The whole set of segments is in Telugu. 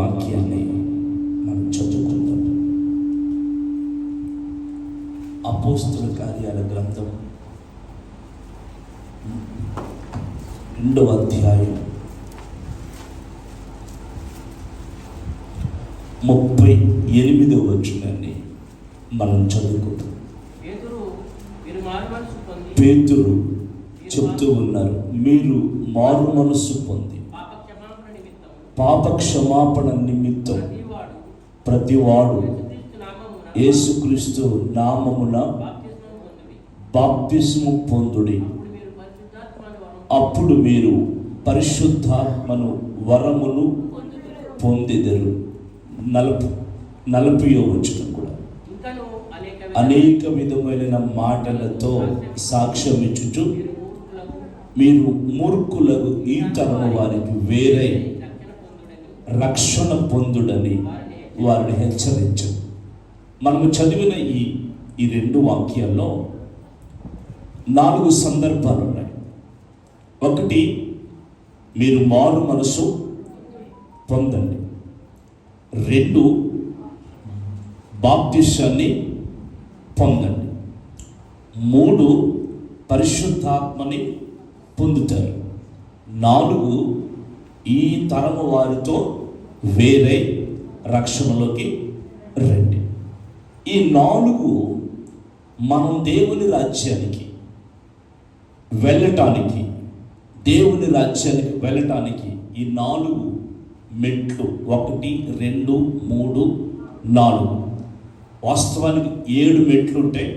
వాక్యాన్ని మనం చదువుకుందాం. అపోస్తుల కార్యాల గ్రంథం 2వ అధ్యాయం 38వ వచనాన్ని మనం చదువుకుందాం. పేతురు చెప్తూ ఉన్నారు, మీరు మారు మనస్సు పొంది పాప క్షమాపణ నిమిత్తం ప్రతివాడు యేసుక్రీస్తు నామమున బాప్తిస్ము పొందుడి, అప్పుడు మీరు పరిశుద్ధాత్మను వరమును పొందెదరు. 40వ వచనం కూడా, అనేక విధమైన మాటలతో సాక్ష్యం ఇచ్చుచు మీరు మూర్ఖులకు ఈ తరము వారికి వేరే రక్షణ పొందుడని వారిని హెచ్చరించు. మనము చదివిన ఈ 2 వాక్యాల్లో 4 సందర్భాలు ఉన్నాయి. 1, మీరు మారు మనసు పొందండి. 2, బాప్తిసాన్ని పొందండి. 3, పరిశుద్ధాత్మని పొందుతారు. 4, ఈ తరము వారితో వేరే రక్షణలోకి రండి. ఈ 4 మనం దేవుని రాజ్యానికి వెళ్ళటానికి, దేవుని రాజ్యానికి వెళ్ళటానికి ఈ 4 మెట్లు, 1, 2, 3, 4, వాస్తవానికి 7 మెట్లు ఉంటాయి.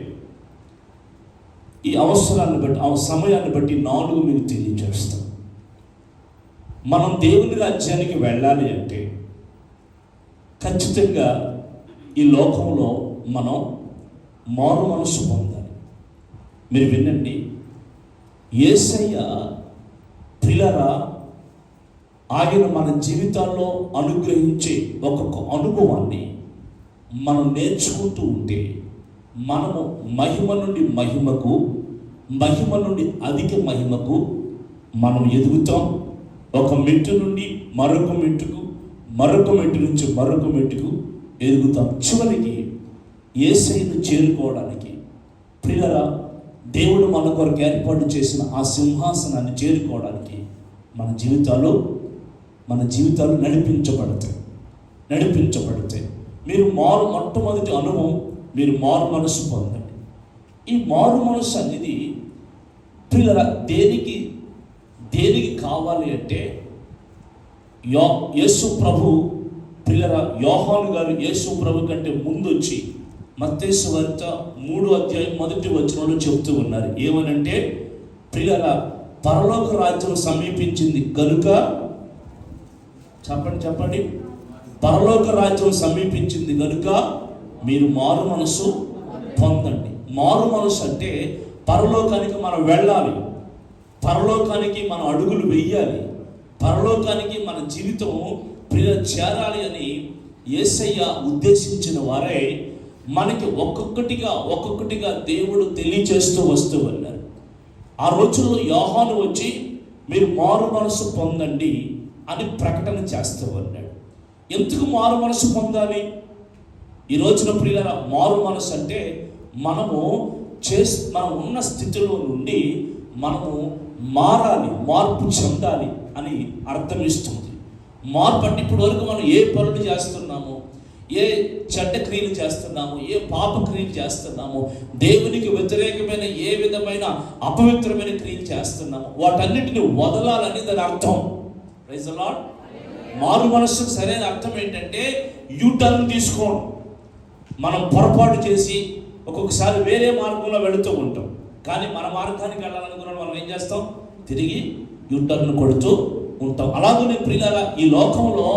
ఈ అవసరాన్ని బట్టి, సమయాన్ని బట్టి 4 మీకు తెలియజేస్తాం. మనం దేవుని రాజ్యానికి వెళ్ళాలి అంటే ఖచ్చితంగా ఈ లోకంలో మనం మారు మనసు పొందాలి. మీరు వినండి, యేసయ్య ప్రియులారా, ఆయన మన జీవితాల్లో అనుగ్రహించే ఒక్కొక్క అనుభవాన్ని మనం నేర్చుకుంటూ ఉంటే మనము మహిమ నుండి మహిమకు, మహిమ నుండి అధిక మహిమకు మనం ఎదుగుతాం. ఒక మెట్టు నుండి మరొక మెట్టుకు, మరొక మెట్టు నుంచి మరొక మెట్టుకు ఎదుగుతాం. చివరికి యేసయ్యను చేరుకోవడానికి ప్రియులారా, దేవుడు మన కొరకు ఏర్పాటు చేసిన ఆ సింహాసనాన్ని చేరుకోవడానికి మన జీవితాలు నడిపించబడతాయి. మీరు మొట్టమొదటి అనుభవం, మీరు మారు మనసు పొందండి. ఈ మారు మనసు అనేది ప్రియులారా దేనికి కావాలి అంటే, యేసు ప్రభు ప్రియులారా, యోహాను గారు యేసు ప్రభు కంటే ముందు వచ్చి మత్తయి సువార్త 3వ అధ్యాయం 1వ వచనంలో చెప్తూ ఉన్నారు. ఏమనంటే, ప్రియులారా, పరలోక రాజ్యం సమీపించింది కనుక, చెప్పండి, పరలోక రాజ్యం సమీపించింది కనుక మీరు మారు మనసు పొందండి. మారు మనసు అంటే పరలోకానికి మనం వెళ్ళాలి, పరలోకానికి మనం అడుగులు వెయ్యాలి, పరలోకానికి మన జీవితం చేరాలి అని యేసయ్య ఉద్దేశించిన వారే మనకి ఒక్కొక్కటిగా దేవుడు తెలియజేస్తూ వస్తూ ఉన్నారు. ఆ రోజుల్లో యోహాను వచ్చి మీరు మారు మనసు పొందండి అని ప్రకటన చేస్తూ ఉన్నాడు. ఎందుకు మారు మనసు పొందాలి? ఈ రోజున ప్రియులారా, మారు మనసు అంటే మనం ఉన్న స్థితిలో నుండి మనము మారాలి, మార్పు చెందాలి అని అర్థమిస్తుంది. మార్పు అంటే ఇప్పటి వరకు మనం ఏ పనులు చేస్తున్నామో, ఏ చెడ్డ క్రియలు చేస్తున్నాము, ఏ పాప క్రియలు చేస్తున్నాము, దేవునికి వ్యతిరేకమైన ఏ విధమైన అపవిత్రమైన క్రియలు చేస్తున్నాము, వాటన్నిటిని వదలాలని దాని అర్థం. Praise the Lord. మారు మనస్సుకు సరైన అర్థం ఏంటంటే యూటర్న్ తీసుకోవడం. మనం పొరపాటు చేసి ఒక్కొక్కసారి వేరే మార్గంలో వెళుతూ ఉంటాం, కానీ మన మార్గానికి వెళ్ళాలనుకున్నాడు మనం ఏం చేస్తాం? తిరిగి యూటర్న్ కొడుతూ ఉంటాం. అలాగనే ప్రియులారా, ఈ లోకంలో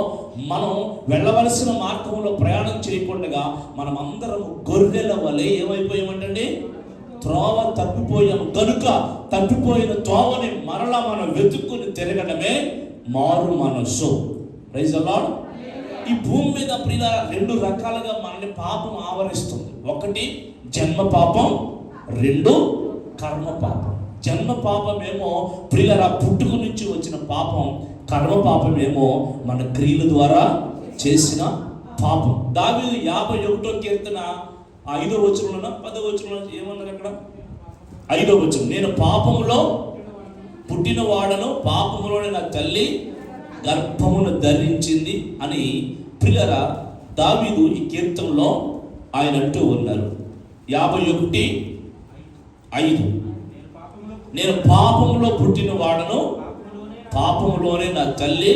మనం వెళ్ళవలసిన మార్గంలో ప్రయాణం చేయకుండా మనం అందరం గొర్రెల వలె ఏమైపోయామంటండి? త్రోవ తప్పిపోయాము. కనుక తప్పిపోయిన త్రోవని మరలా మనం వెతుక్కుని తిరగడమే మారు మనస్సు. Praise the Lord. ఈ భూమి మీద ప్రియులారా, 2 రకాలుగా మనల్ని పాపం ఆవరిస్తుంది. 1 జన్మ పాపం, 2 కర్మ పాపం. జన్మ పాపమేమో ప్రియులారా పుట్టుక నుంచి వచ్చిన పాపం, కర్మ పాపమేమో మన క్రియల ద్వారా చేసిన పాపం. దావీదు 51వ కీర్తన 5వ వచనంలో 10వ వచనంలో ఏమన్నారు అక్కడ? 5వ వచనం, నేను పాపములో పుట్టిన వాడను, పాపములోనే నా తల్లి గర్భమును ధరించింది అని ప్రియులారా దావీదు ఈ కీర్తనలో ఆయన అంటూ ఉన్నారు. 51:5, నేను పాపములో పుట్టిన వాడను, పాపములోనే నా తల్లి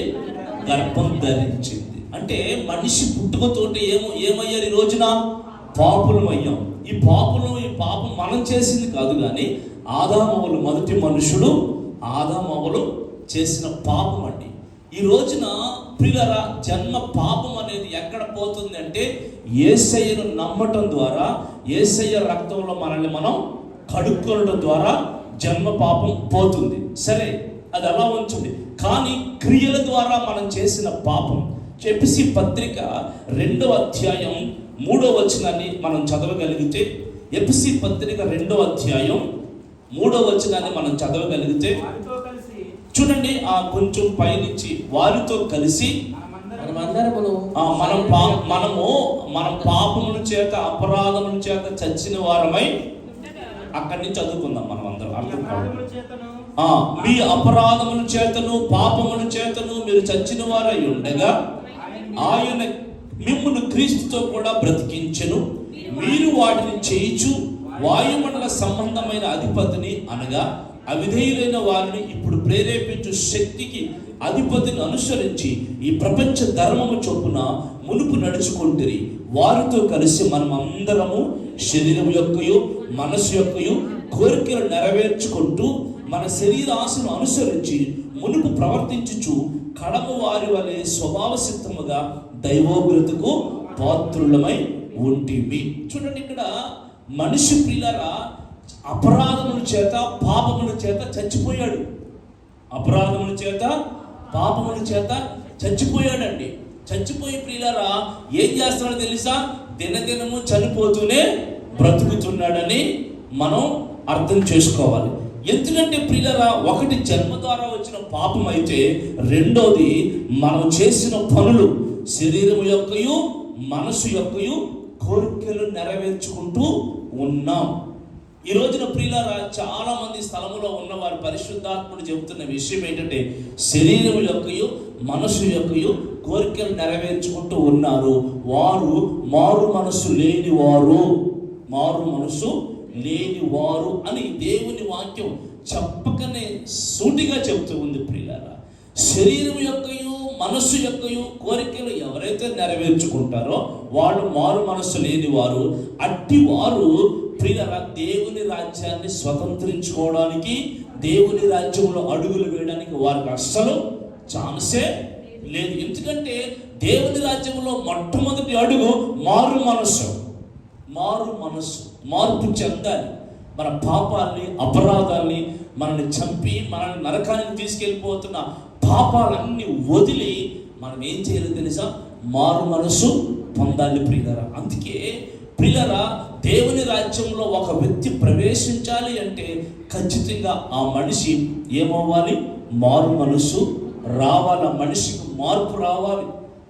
గర్భం ధరించింది. అంటే మనిషి పుట్టుకతోటి ఏమయ్యారు? ఈ రోజున పాపులమయ్యాం. ఈ పాపం మనం చేసింది కాదు, కానీ ఆదామవ్వలు, మొదటి మనుషుడు ఆదామవ్వలు చేసిన పాపం అండి. ఈ రోజున ప్రియులారా జన్మ పాపం అనేది ఎక్కడ పోతుంది అంటే యేసయ్యను నమ్మటం ద్వారా, యేసయ్య రక్తంలో మనల్ని మనం కడుక్కోవడం ద్వారా జన్మ పాపం పోతుంది. సరే, అది అలా ఉంచుంది. కానీ క్రియల ద్వారా మనం చేసిన పాపం, ఎఫెసీ పత్రిక 2వ అధ్యాయం 3వ వచనాన్ని మనం చదవగలిగితే, ఎఫెసీ పత్రిక 2వ అధ్యాయం 3వ వచనాన్ని మనం చదవగలిగితే చూడండి, ఆ కొంచెం పైనుంచి, వారితో కలిసి మనం పాపముల చేత అపరాధముల చేత చచ్చిన వారమై, అక్కడి నుంచి చదువుకుందాం మనం అందరం, అర్థం కాదు. మీ అపరాధముల చేతను పాపముల చేతను మీరు చచ్చిన వారై ఉండగా ఆయన మిమ్మును క్రీస్తుతో కూడా బ్రతికించెను. మీరు వాటిని చేయించు వాయుమండల సంబంధమైన అధిపతిని, అనగా అవిధేయులైన వారిని ఇప్పుడు ప్రేరేపించు శక్తికి అధిపతిని అనుసరించి ఈ ప్రపంచ ధర్మము చొప్పున మునుపు నడుచుకుంటురి. వారితో కలిసి మనం అందరము శరీరం యొక్కయు మనసు యొక్కయు కోరికలు నెరవేర్చుకుంటూ మన శరీరాశను అనుసరించి మునుపు ప్రవర్తించుచు కడమ వారి వలె స్వభావ సిద్ధముగా దైవోగ్రతకు పాత్రులమై ఉంటిమి. చూడండి, ఇక్కడ మనిషి ప్రియులారా అపరాధముల చేత పాపముల చేత చచ్చిపోయాడు. అపరాధముల చేత పాపముల చేత చచ్చిపోయాడండి. చచ్చిపోయి ప్రియులారా ఏం చేస్తున్నాడో తెలుసా? దినదినము చనిపోతూనే బ్రతుకుతున్నాడని మనం అర్థం చేసుకోవాలి. ఎందుకంటే ప్రియులారా, ఒకటి జన్మ ద్వారా వచ్చిన పాపం అయితే, రెండోది మనం చేసిన పనులు, శరీరం యొక్కయు మనసు యొక్కయు కోరికలు నెరవేర్చుకుంటూ ఉన్నాం. ఈ రోజున ప్రియులారా చాలా మంది స్థలములో ఉన్నవారు పరిశుద్ధాత్ముడు చెబుతున్న విషయం ఏంటంటే, శరీరం యొక్కయు మనసు యొక్కయు కోరికలు నెరవేర్చుకుంటూ ఉన్నారు. వారు మారు మనసు లేనివారు అని దేవుని వాక్యం చెప్పకనే సూటిగా చెబుతూ ఉంది. ప్రియులారా, శరీరం యొక్కయు మనస్సు యొక్కయు కోరికలు ఎవరైతే నెరవేర్చుకుంటారో వాళ్ళు మారు మనస్సు లేనివారు. అట్టి వారు ప్రియులారా దేవుని రాజ్యాన్ని స్వతంత్రించుకోవడానికి, దేవుని రాజ్యంలో అడుగులు వేయడానికి వారికి అస్సలు ఛాన్సే లేదు. ఎందుకంటే దేవుని రాజ్యంలో మొట్టమొదటి అడుగు మారు మనస్సు. మార్పు చెందాలి. మన పాపాలని, అపరాధాలని, మనల్ని చంపి మనల్ని నరకానికి తీసుకెళ్ళిపోతున్న పాపాలన్నీ వదిలి మనం ఏం చేయాలో తెలుసా? మారు మనసు పొందాలి ప్రియులారా. అందుకే ప్రియులారా, దేవుని రాజ్యంలో ఒక వ్యక్తి ప్రవేశించాలి అంటే ఖచ్చితంగా ఆ మనిషి ఏమవ్వాలి? మారు మనసు రావాలి. ఆ మనిషికి మార్పు రావాలి.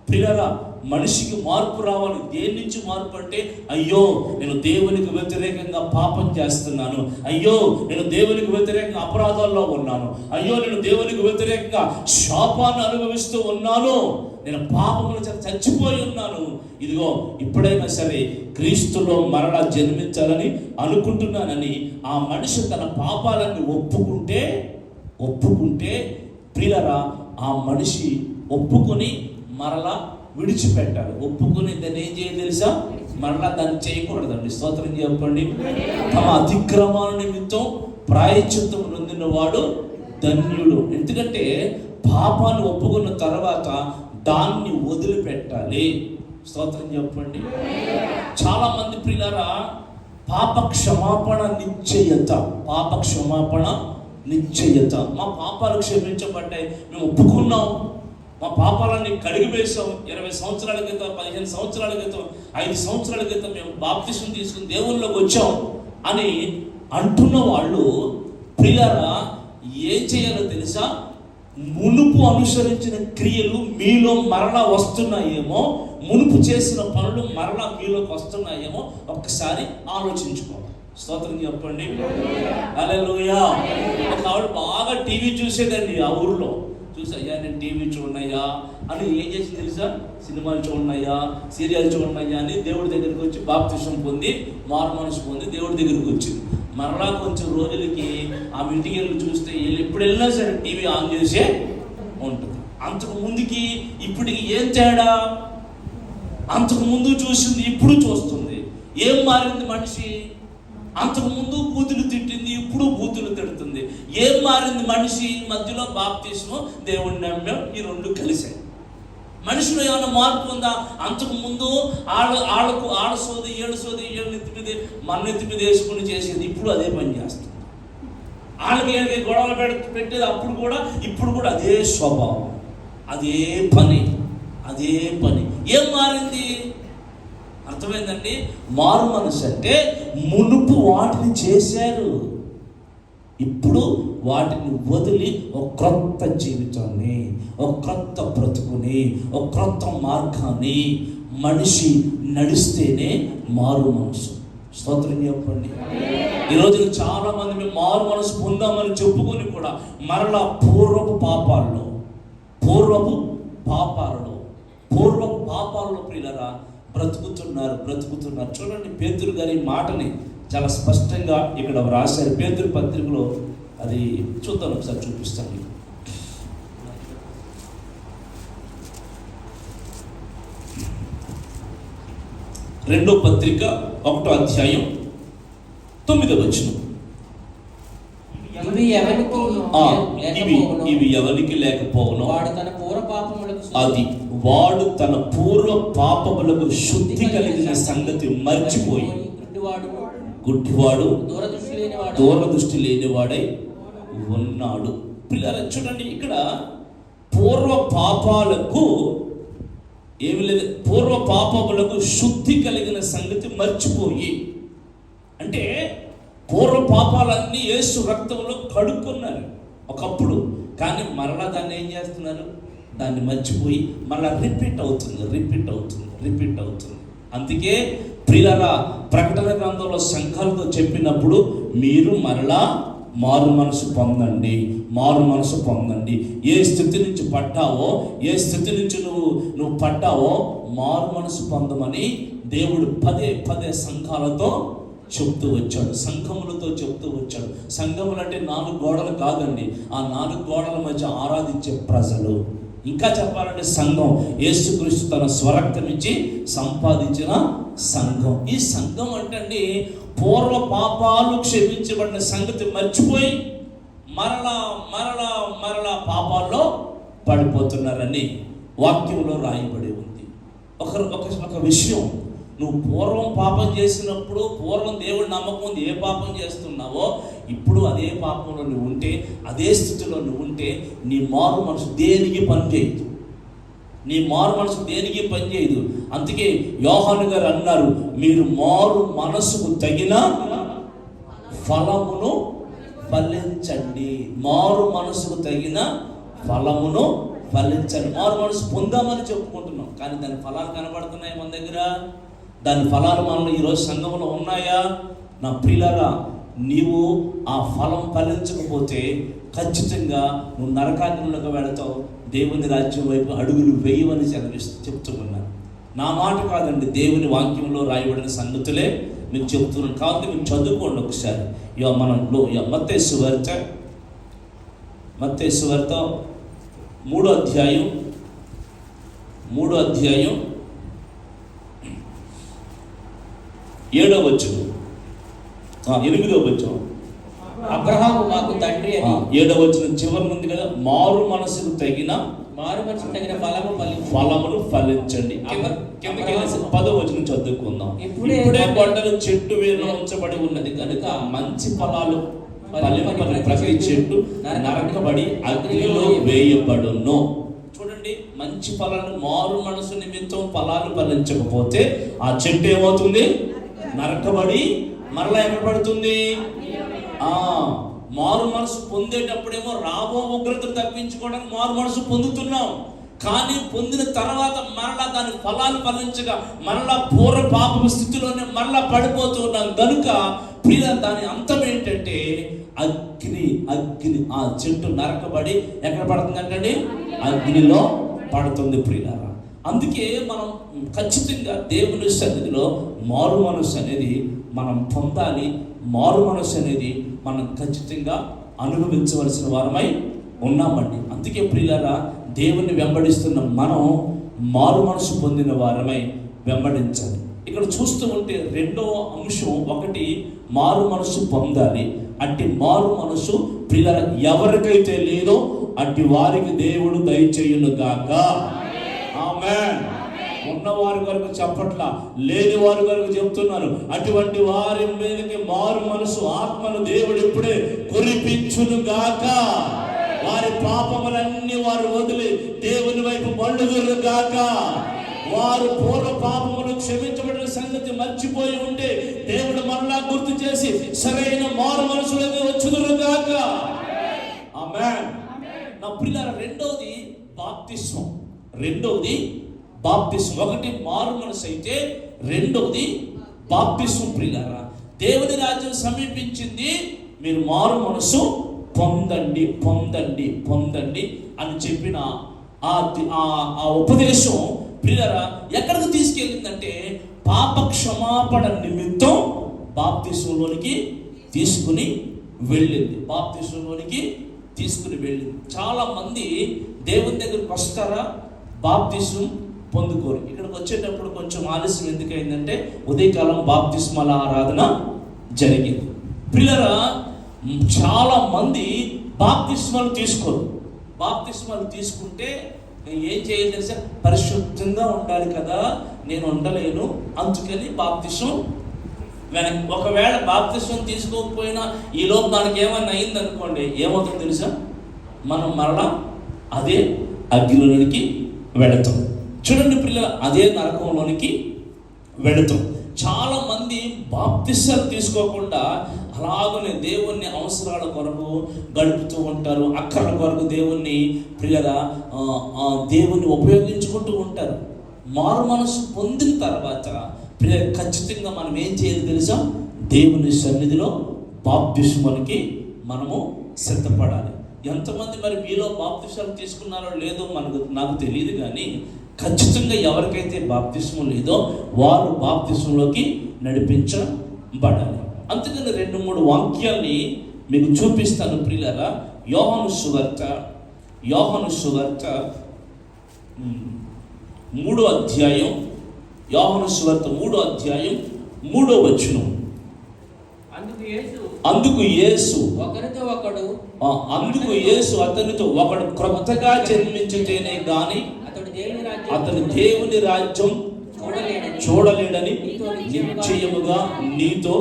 ప్రియులారా, మనిషికి మార్పు రావాలి. దేని నుంచి మార్పు అంటే, అయ్యో నేను దేవునికి వ్యతిరేకంగా పాపం చేస్తున్నాను, అయ్యో నేను దేవునికి వ్యతిరేకంగా అపరాధాల్లో ఉన్నాను, అయ్యో నేను దేవునికి వ్యతిరేకంగా శాపాన్ని అనుభవిస్తూ ఉన్నాను, నేను పాపముల చేత చచ్చిపోయి ఉన్నాను, ఇదిగో ఇప్పుడైనా సరే క్రీస్తులో మరలా జన్మించాలని అనుకుంటున్నానని ఆ మనిషి తన పాపాలన్నీ ఒప్పుకుంటే ప్రియులారా, ఆ మనిషి ఒప్పుకొని మరలా విడిచిపెట్టాలి. ఒప్పుకుని దాన్ని ఏం చేయాలి తెలుసా? మరలా దాన్ని చేయకూడదండి. స్తోత్రం చెప్పండి. తమ అతిక్రమాల నిమిత్తం ప్రాయశ్చిత్తము నొందిన వాడు ధన్యుడు. ఎందుకంటే పాపాన్ని ఒప్పుకున్న తర్వాత దాన్ని వదిలిపెట్టాలి. స్తోత్రం చెప్పండి. చాలా మంది ప్రియులారా పాప క్షమాపణ నిశ్చయత. మా పాపాలు క్షమించబడ్డాయి, మేము ఒప్పుకున్నాం, మా పాపాలన్నీ కడిగి వేసాం. 20 సంవత్సరాల క్రితం, 15 సంవత్సరాల క్రితం, 5 సంవత్సరాల క్రితం మేము బాప్తిసం తీసుకుని దేవుళ్ళలోకి వచ్చాం అని అంటున్న వాళ్ళు ప్రియులారా ఏం చేయాలో తెలుసా? మునుపు అనుసరించిన క్రియలు మీలో మరలా వస్తున్నాయేమో, మునుపు చేసిన పనులు మరలా మీలోకి వస్తున్నాయేమో ఒక్కసారి ఆలోచించుకోవాలి. స్తోత్రం చెప్పండి. హల్లెలూయా. ఒక ఆవిడ బాగా టీవీ చూసేదండి ఆ ఊర్లో. చూసి అయ్యా నేను టీవీ చూడనయ్యా అని ఏం చేసి తెలుసా, సినిమాలు చూడనయ్యా, సీరియల్ చూడనయ్యా అని దేవుడి దగ్గరికి వచ్చి బాప్తిసం పొంది మారు మనసు పొంది దేవుడి దగ్గరికి వచ్చింది. మరలా కొంచెం రోజులకి ఆ ఇంటికి వెళ్ళి చూస్తే ఎప్పుడు వెళ్ళినా సరే టీవీ ఆన్ చేసే ఉంటుంది. అంతకు ముందుకి ఇప్పటికి ఏం తేడా? అంతకు ముందు చూసింది ఇప్పుడు చూస్తుంది. ఏం మారింది మనిషి? అంతకు ముందు బూతులు తిట్టింది, ఇప్పుడు బూతులు తిడుతుంది. ఏం మారింది మనిషి? మధ్యలో బాప్తిస్మం, దేవుడిని నమ్మాం, ఈ రెండు కలిసాయి. మనిషిలో ఏమైనా మార్పు ఉందా? అంతకు ముందు ఆడ సోది ఏడు నెత్తి మీద మన నెత్తి మీద వేసుకుని చేసేది ఇప్పుడు అదే పని చేస్తుంది. వాళ్ళకి గొడవలు పెట్టేది అప్పుడు కూడా, ఇప్పుడు కూడా అదే స్వభావం, అదే పని. ఏం మారింది? అర్థమైందండి? మారు మనసు అంటే మునుపు వాటిని చేశారు, ఇప్పుడు వాటిని వదిలి ఒక క్రొత్త జీవితాన్ని, ఒక క్రొత్త బ్రతుకుని, ఒక క్రొత్త మార్గాన్ని మనిషి నడిస్తేనే మారు మనసు. స్తోత్రం చెప్పండి. ఈరోజు చాలా మంది మేము మారు మనసు పొందామని చెప్పుకొని కూడా మరలా పూర్వపు పాపాల్లో ప్రియులరా బ్రతుకుతున్నారు. చూడండి, పేతురు గారి మాటని చాలా స్పష్టంగా ఇక్కడ రాశారు. పేతురు పత్రికలో అది చూద్దాం, ఒకసారి చూపిస్తాను. రెండో పత్రిక 1వ అధ్యాయం 9వ వచనం. ఇవి ఎవరికి లేకపోవును, వాడు తన పూర్వ పాపములకు శుద్ధి కలిగిన సంగతి మర్చిపోయి గుడ్డివాడు దూరదృష్టి లేనివాడై ఉన్నాడు. పిల్లలు చూడండి, ఇక్కడ పూర్వ పాపాలకు ఏమి లేదు, పూర్వ పాపములకు శుద్ధి కలిగిన సంగతి మర్చిపోయి, అంటే పూర్వ పాపాలన్నీ యేసు రక్తంలో కడుక్కున్నారు ఒకప్పుడు. కానీ మరలా దాన్ని ఏం చేస్తున్నారు? దాన్ని మర్చిపోయి మళ్ళీ రిపీట్ అవుతుంది. అందుకే ప్రియులారా, ప్రకటన గ్రంథంలో సంఘాలతో చెప్పినప్పుడు మీరు మరలా మారు మనసు పొందండి. ఏ స్థితి నుంచి పడ్డావో, ఏ స్థితి నుంచి నువ్వు పడ్డావో మారు మనసు పొందమని దేవుడు పదే సంఘాలతో చెప్తూ వచ్చాడు, సంఘములతో చెప్తూ వచ్చాడు. సంఘములు అంటే 4 గోడలు కాదండి, ఆ 4 గోడల మధ్య ఆరాధించే ప్రజలు. ఇంకా చెప్పాలంటే సంఘం యేసుక్రీస్తు తన స్వరక్తం ఇచ్చి సంపాదించిన సంఘం. ఈ సంఘం అంటే పూర్వ పాపాలు క్షమించబడిన సంగతి మర్చిపోయి మరలా పాపాల్లో పడిపోతున్నారని వాక్యంలో రాయబడి ఉంది. ఒక విషయం, నువ్వు పూర్వం పాపం చేసినప్పుడు, పూర్వం దేవుడి నమ్మకం ఉంది, ఏ పాపం చేస్తున్నావో ఇప్పుడు అదే పాపంలో నువ్వు ఉంటే, అదే స్థితిలో నువ్వు ఉంటే నీ మారు మనసు దేనికి పనిచేయదు. అందుకే యోహాను గారు అన్నారు, మీరు మారు మనసుకు తగిన ఫలమును ఫలించండి. మారు మనసుకు తగిన ఫలమును ఫలించండి. మారు మనసు పొందామని చెప్పుకుంటున్నాం, కానీ దాని ఫలాలు కనబడుతున్నాయి మన దగ్గర? దాని ఫలాలు మనలో ఈరోజు సంఘంలో ఉన్నాయా? నా ప్రియులారా, నీవు ఆ ఫలం ఫలించకపోతే ఖచ్చితంగా నువ్వు నరకాగ్నిలోకి వెళతావు, దేవుని రాజ్యం వైపు అడుగులు వేయవని చెప్తూ ఉన్నాను. నా మాట కాదండి, దేవుని వాక్యంలో రాయబడిన సంగతులే మీకు చెప్తున్నాను. కాబట్టి మీరు చదువుకోండి ఒకసారి. మత్తయి సువార్త 3వ అధ్యాయం 7వ వచనం, 8వ వచనం. అబ్రహాము మాకు తండ్రి అని 7వ వచనం చివరి ఉంది కదా, మారు మనసుకు తగిన ఫలమును ఫలించండి. 10వ వచనం చదువుకుందాం. ఇప్పుడే కొండలు చెట్టు వేరులో ఉంచబడి ఉన్నది కనుక మంచి ఫలాలు ఫలింపని ప్రతి చెట్టు నరకబడి అగ్నిలో వేయబడును. చూడండి, మంచి ఫలాలు, మారు మనసు నిమిత్తం ఫలాలు ఫలించకపోతే ఆ చెట్టు ఏమవుతుంది? నరకబడి మరలా ఏమపడుతుంది? మారు మనసు పొందేటప్పుడేమో రాబో ఉగ్రతను తప్పించుకోవడానికి మారు మనసు పొందుతున్నాం. కానీ పొందిన తర్వాత మరలా దాని ఫలాలు ఫలించగా మరలా పూర్వ పాప స్థితిలోనే మరలా పడిపోతూ ఉన్నాం కనుక ప్రియ దాని అంతం ఏంటంటే అగ్ని. ఆ చెట్టు నరకబడి ఎక్కడ పడుతుందంటే అగ్నిలో పడుతుంది ప్రియులారా. అందుకే మనం ఖచ్చితంగా దేవుని సన్నిధిలో మారు మనసు అనేది మనం పొందాలి. మారు మనసు అనేది మనం ఖచ్చితంగా అనుభవించవలసిన వారమై ఉన్నామండి. అందుకే ప్రియులారా, దేవుణ్ణి వెంబడిస్తున్న మనం మారు మనసు పొందిన వారమై వెంబడించాలి. ఇక్కడ చూస్తూ ఉంటే రెండవ అంశం, ఒకటి మారు మనసు పొందాలి. అట్టి మారు మనసు ప్రియులారా ఎవరికైతే లేదో అట్టి వారికి దేవుడు దయచేయును గాక. ఆమేన్. ఉన్నవారి వరకు చెప్పట్లా, లేని వారి వరకు చెప్తున్నారు. అటువంటి వారి మీదకి మారు మనసు ఆత్మను దేవుడు ఇప్పుడే కురిపించును గాక. వారి పాపములన్నీ వారు వదిలి దేవుని వైపు మళ్ళుదురు గాక. వారు పూర్వ పాపములు క్షమించబడిన సంగతి మర్చిపోయి ఉంటే దేవుడు మరలా గుర్తు చేసి సరైన మారు మనసులోకి వచ్చుదురు గాక. ఆమేన్. నా ప్రియులారా, రెండవది బాప్తిస్మం. ఒకటి మారు మనసు అయితే రెండవది బాప్తిస్మం. ప్రియులారా, దేవుని రాజ్యం సమీపించింది, మీరు మారు మనసు పొందండి అని చెప్పిన ఆ ఉపదేశం ప్రియులారా ఎక్కడికి తీసుకెళ్ళిందంటే పాప క్షమాపణ నిమిత్తం బాప్తిస్మంలోనికి తీసుకుని వెళ్ళింది. చాలా మంది దేవుని దగ్గరికి వస్తారా, బాప్తిస్మం పొందుకోరు. ఇక్కడికి వచ్చేటప్పుడు కొంచెం ఆలస్యం ఎందుకైందంటే ఉదయకాలం బాప్తిస్మాల ఆరాధన జరిగింది. ప్రియులారా, చాలా మంది బాప్తిస్మాలు తీసుకోరు. బాప్తిస్మాలు తీసుకుంటే ఏం చేయాలి తెలుసా, పరిశుద్ధంగా ఉండాలి కదా, నేను ఉండలేను, అందుకని బాప్తిస్మం వెనక్కి. ఒకవేళ బాప్తిస్మం తీసుకోకపోయినా ఈ లోపు మనకి ఏమన్నా అయిందనుకోండి, ఏమవుతుందో తెలుసా, మనం మరలా అదే అగ్నిలోనికి వెళతాం. చూడండి పిల్లలు, అదే నరకంలోనికి వెళతాం. చాలా మంది బాప్తిస్మాలు తీసుకోకుండా అలాగనే దేవుణ్ణి అవసరాల కొరకు గడుపుతూ ఉంటారు. అక్కర్ల కొరకు దేవుణ్ణి దేవుణ్ణి ఉపయోగించుకుంటూ ఉంటారు. మారు మనసు పొందిన తర్వాత ఖచ్చితంగా మనం ఏం చేయాలి తెలుసా, దేవుని సన్నిధిలో బాప్తిస్మానికి మనము సిద్ధపడాలి. ఎంతమంది మరి మీలో బాప్తిస్మాలు తీసుకున్నారో లేదో నాకు తెలియదు, కానీ ఖచ్చితంగా ఎవరికైతే బాప్తిస్మం లేదో వారు బాప్తిస్మంలోకి నడిపించబడాలి. అందుకని 2-3 వాక్యాల్ని మీకు చూపిస్తాను ప్రియులారా. యోహాను సువార్త 3వ అధ్యాయం, యోహాను సువార్త 3వ అధ్యాయం 3వ వచనం. అందుకు యేసు అతనితో ఒకడు క్రొత్తగా జన్మించితేనే గాని అతను దేవుని రాజ్యం చూడలేడని నిశ్చయముగా నీతో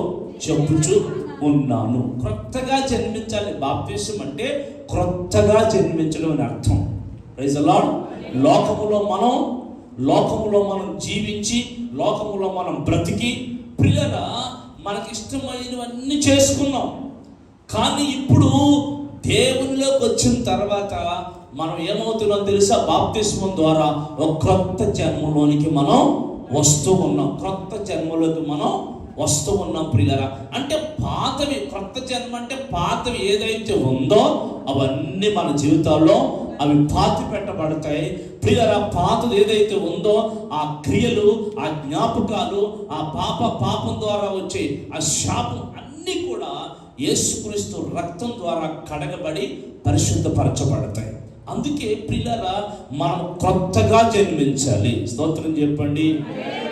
చెప్పుచు ఉన్నాను. క్రొత్తగా జన్మించాలి. బాప్తిసం అంటే క్రొత్తగా జన్మించడం అని అర్థం. Praise the Lord. లోకములో మనం జీవించి, లోకములో మనం బ్రతికి ప్రియులారా మనకి ఇష్టమైనవన్నీ చేసుకున్నాం. కానీ ఇప్పుడు దేవునిలోకి వచ్చిన తర్వాత మనం ఏమవుతున్నాం తెలుసా, బాప్తిస్మం ద్వారా ఒక క్రొత్త జన్మలోనికి మనం వస్తూ ఉన్నాం ప్రియులారా. అంటే పాతవి, క్రొత్త జన్మ అంటే పాతవి ఏదైతే ఉందో అవన్నీ మన జీవితాల్లో అవి పాతి పెట్టబడతాయి ప్రియులారా. పాతది ఏదైతే ఉందో ఆ క్రియలు, ఆ జ్ఞాపకాలు, ఆ పాపం ద్వారా వచ్చే ఆ శాపం అన్నీ కూడా యేసుక్రీస్తు రక్తం ద్వారా కడగబడి పరిశుద్ధపరచబడతాయి. అందుకే ప్రియులారా మనం క్రొత్తగా జన్మించాలి. స్తోత్రం చెప్పండి.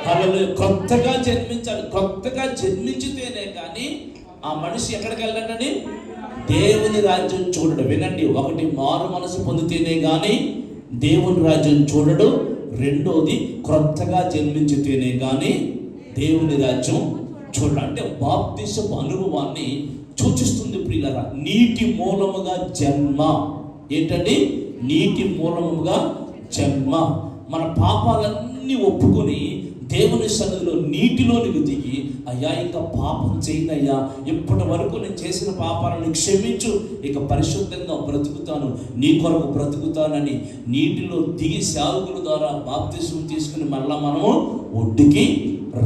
హల్లెలూయా. క్రొత్తగా జన్మించాలి. క్రొత్తగా జన్మించితేనే కానీ ఆ మనిషి ఎక్కడికి వెళ్ళండి, దేవుని రాజ్యం చూడడు. వినండి, ఒకటి మారు మనసు పొందితేనే కానీ దేవుని రాజ్యం చూడడు. రెండోది క్రొత్తగా జన్మించితేనే కానీ దేవుని రాజ్యం చూడడు. అంటే బాప్తిసపు అనుభవాన్ని సూచిస్తుంది ప్రియులారా. నీటి మూలముగా జన్మ. ఏంటండి? నీటి మూలముగా జన్మ. మన పాపాలన్నీ ఒప్పుకొని దేవుని సన్నిధిలో నీటిలోనికి దిగి, అయ్యా ఇంకా పాపం చేయనయ్యా, ఇప్పటి వరకు నేను చేసిన పాపాలను క్షమించు, ఇక పరిశుద్ధంగా బ్రతుకుతాను, నీ కొరకు బ్రతుకుతానని నీటిలో దిగి సేవకుల ద్వారా బాప్తిస్మం తీసుకుని మళ్ళా మనము ఒడ్డుకి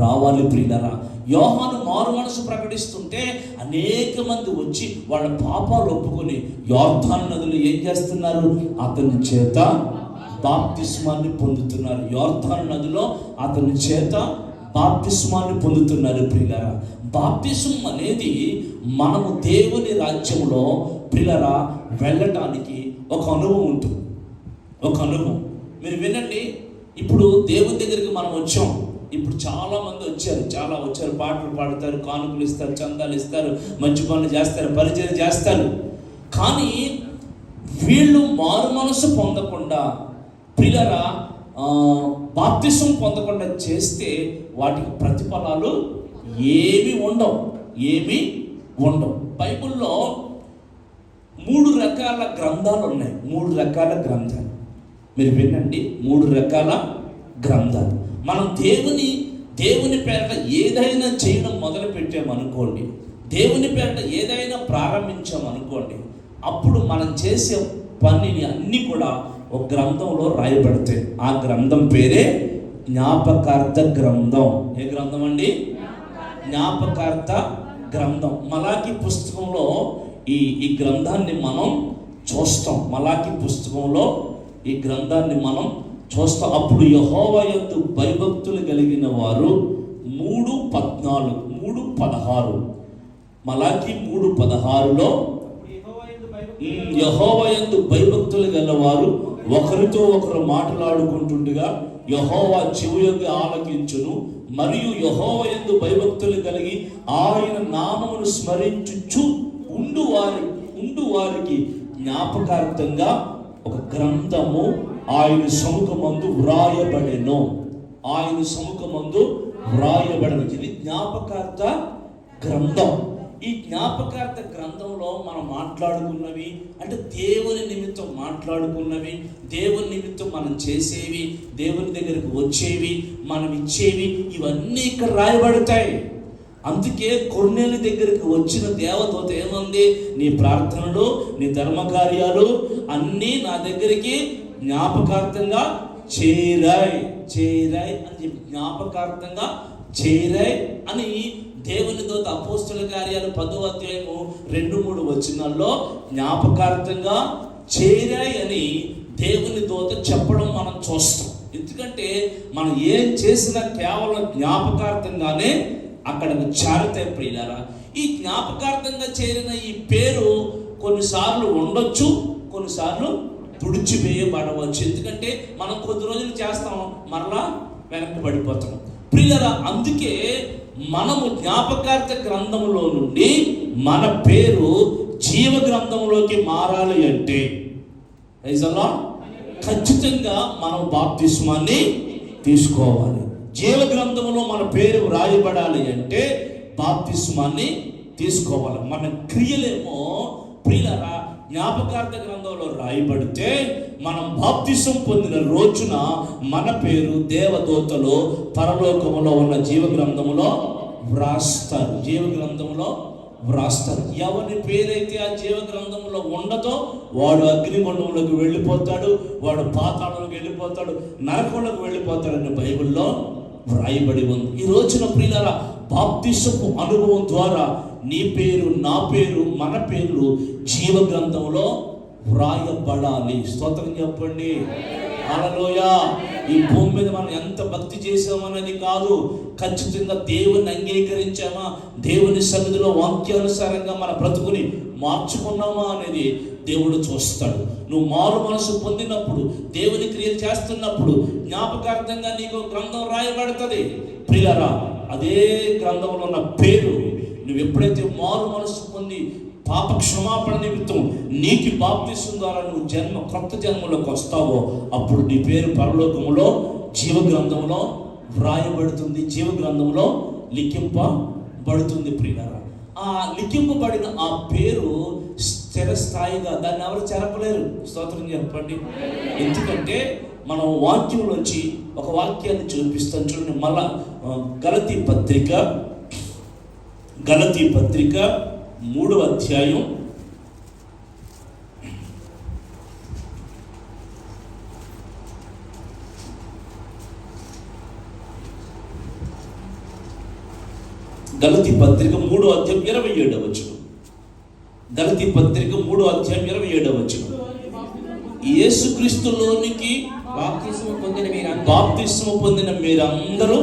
రావాలి ప్రియులారా. యోహాను మారు మనసు ప్రకటిస్తుంటే అనేక మంది వచ్చి వాళ్ళ పాపాలు ఒప్పుకొని యోర్దాను నదిలో ఏం చేస్తున్నారు? అతని చేత బాప్తిస్మాన్ని పొందుతున్నారు. యోర్దాను నదిలో అతని చేత బాప్తిస్మాన్ని పొందుతున్నారు ప్రియులారా. బాప్తిస్మం అనేది మనము దేవుని రాజ్యంలో ప్రియులారా వెళ్ళటానికి ఒక అనుభవం ఉంటుంది, ఒక అనుభవం. మీరు వినండి, ఇప్పుడు దేవుని దగ్గరికి మనం వచ్చాం. ఇప్పుడు చాలామంది వచ్చారు, పాటలు పాడతారు, కానుకలు ఇస్తారు, చందాలు ఇస్తారు, మంచి పనులు చేస్తారు, పరిచయం చేస్తారు. కానీ వీళ్ళు మారు మనసు పొందకుండా ప్రియులారా బాప్తిసం పొందకుండా చేస్తే వాటికి ప్రతిఫలాలు ఏమీ ఉండవు. బైబిల్లో 3 రకాల గ్రంథాలు ఉన్నాయి. 3 రకాల గ్రంథాలు మీరు వినండి, 3 రకాల గ్రంథాలు. మనం దేవుని పేరట ఏదైనా చేయడం మొదలు పెట్టామనుకోండి, దేవుని పేరట ఏదైనా ప్రారంభించామనుకోండి, అప్పుడు మనం చేసే పనిని అన్నీ కూడా ఒక గ్రంథంలో రాయబడతాయి. ఆ గ్రంథం పేరే జ్ఞాపకార్థ గ్రంథం. ఏ గ్రంథం అండి? జ్ఞాపకార్థ గ్రంథం. మలాకి పుస్తకంలో ఈ గ్రంథాన్ని మనం చూస్తాం. మలాకి పుస్తకంలో ఈ గ్రంథాన్ని మనం చూస్తాం. అప్పుడు యెహోవా యందు భయభక్తులు కలిగిన వారు 3:14, 3:16. మలాకి 3:16లో యెహోవా యందు భయభక్తులు గలవారు ఒకరితో ఒకరు మాట్లాడుకుంటుండగా యెహోవా చెవియొగ్గి ఆలకించును, మరియు యెహోవా యందు భయభక్తులు కలిగి ఆయన నామమును స్మరించుచు ఉండు వారికి జ్ఞాపకార్థంగా ఒక గ్రంథము ఆయన సముఖమందు వ్రాయబడెను. ఇది జ్ఞాపకార్థ గ్రంథం. ఈ జ్ఞాపకార్థ గ్రంథంలో మనం మాట్లాడుకున్నవి అంటే దేవుని నిమిత్తం మాట్లాడుకున్నవి, దేవుని నిమిత్తం మనం చేసేవి, దేవుని దగ్గరికి వచ్చేవి, మనం ఇచ్చేవి, ఇవన్నీ ఇక్కడ రాయబడతాయి. అందుకే కొర్నేలు దగ్గరికి వచ్చిన దేవదూత ఏమంది? నీ ప్రార్థనలు, నీ ధర్మకార్యాలు అన్నీ నా దగ్గరికి జ్ఞాపకార్థంగా చేరాయి అని చెప్పి, జ్ఞాపకార్థంగా చేరాయి అని దేవుని దూత అపోస్తుల కార్యాలు 10వ అధ్యాయము 2-3 వచనాల్లో జ్ఞాపకార్థంగా చేరాయి అని దేవుని దూత చెప్పడం మనం చూస్తాం. ఎందుకంటే మనం ఏం చేసినా కేవలం జ్ఞాపకార్థంగానే అక్కడికి చేరతాయి ప్రియులారా. ఈ జ్ఞాపకార్థంగా చేరిన ఈ పేరు కొన్నిసార్లు ఉండొచ్చు, కొన్నిసార్లు తుడిచివేయబడవచ్చు. ఎందుకంటే మనం కొద్ది రోజులు చేస్తాం, మరలా వెనక్కి పడిపోతాం ప్రియులారా. అందుకే మనము జ్ఞాపకార్థ గ్రంథంలో నుండి మన పేరు జీవ గ్రంథంలోకి మారాలి అంటే ఖచ్చితంగా మనం బాప్తిస్మాన్ని తీసుకోవాలి. జీవ గ్రంథంలో మన పేరు వ్రాయబడాలి అంటే బాప్తిస్మాన్ని తీసుకోవాలి. మన క్రియలేమో ప్రియులారా జ్ఞాపకార్థ గ్రంథంలో రాయబడితే మనం బాప్తిసం పొందిన రోజున మన పేరు దేవదూతలు పరలోకములో ఉన్న జీవ గ్రంథములో వ్రాస్తారు. ఎవరి పేరైతే ఆ జీవ గ్రంథంలో ఉండదో వాడు అగ్నిగుండంలోకి వెళ్ళిపోతాడు, వాడు పాతాళంలోకి వెళ్ళిపోతాడు, నరకంలోకి వెళ్ళిపోతాడని బైబిల్లో వ్రాయబడి ఉంది. ఈ రోజున ప్రియులారా బాప్తిసపు అనుభవం ద్వారా నీ పేరు, నా పేరు, మన పేర్లు జీవ గ్రంథంలో వ్రాయబడాలి. స్తోత్రం చెప్పండి. హల్లెలూయా. ఈ భూమి మీద మనం ఎంత భక్తి చేసామనేది కాదు, ఖచ్చితంగా దేవుని అంగీకరించామా, దేవుని సన్నిధిలో వాక్యానుసారంగా మన బ్రతుకుని మార్చుకున్నామా అనేది దేవుడు చూస్తాడు. నువ్వు మారు మనసు పొందినప్పుడు, దేవుని క్రియలు చేస్తున్నప్పుడు జ్ఞాపకార్థంగా నీకు గ్రంథం రాయబడుతుంది ప్రియులారా. అదే గ్రంథంలో ఉన్న పేరు నువ్వు ఎప్పుడైతే మారు మనసు పొంది పాప క్షమాపణ నిమిత్తం నీకు బాప్తిసం ద్వారా నువ్వు కొత్త జన్మలోకి వస్తావో అప్పుడు నీ పేరు పరలోకములో జీవ గ్రంథంలో వ్రాయబడుతుంది, జీవ గ్రంథంలో లిఖింపబడుతుంది ప్రియులారా. ఆ లిఖింపబడిన ఆ పేరు స్థిరస్థాయిగా దాన్ని ఎవరు చెరపలేరు. స్తోత్రం చెప్పండి. ఎందుకంటే మనం వాక్యంలో వచ్చి ఒక వాక్యాన్ని చూపిస్తాను చూడండి. మళ్ళా గలతీ పత్రిక 3వ అధ్యాయం గలతీ పత్రిక 3వ అధ్యాయం 27వ వచనం. గలతీ పత్రిక 3వ అధ్యాయం 27వ వచనం. యేసుక్రీస్తులోనికి బాప్తిస్మము పొందిన మీరందరూ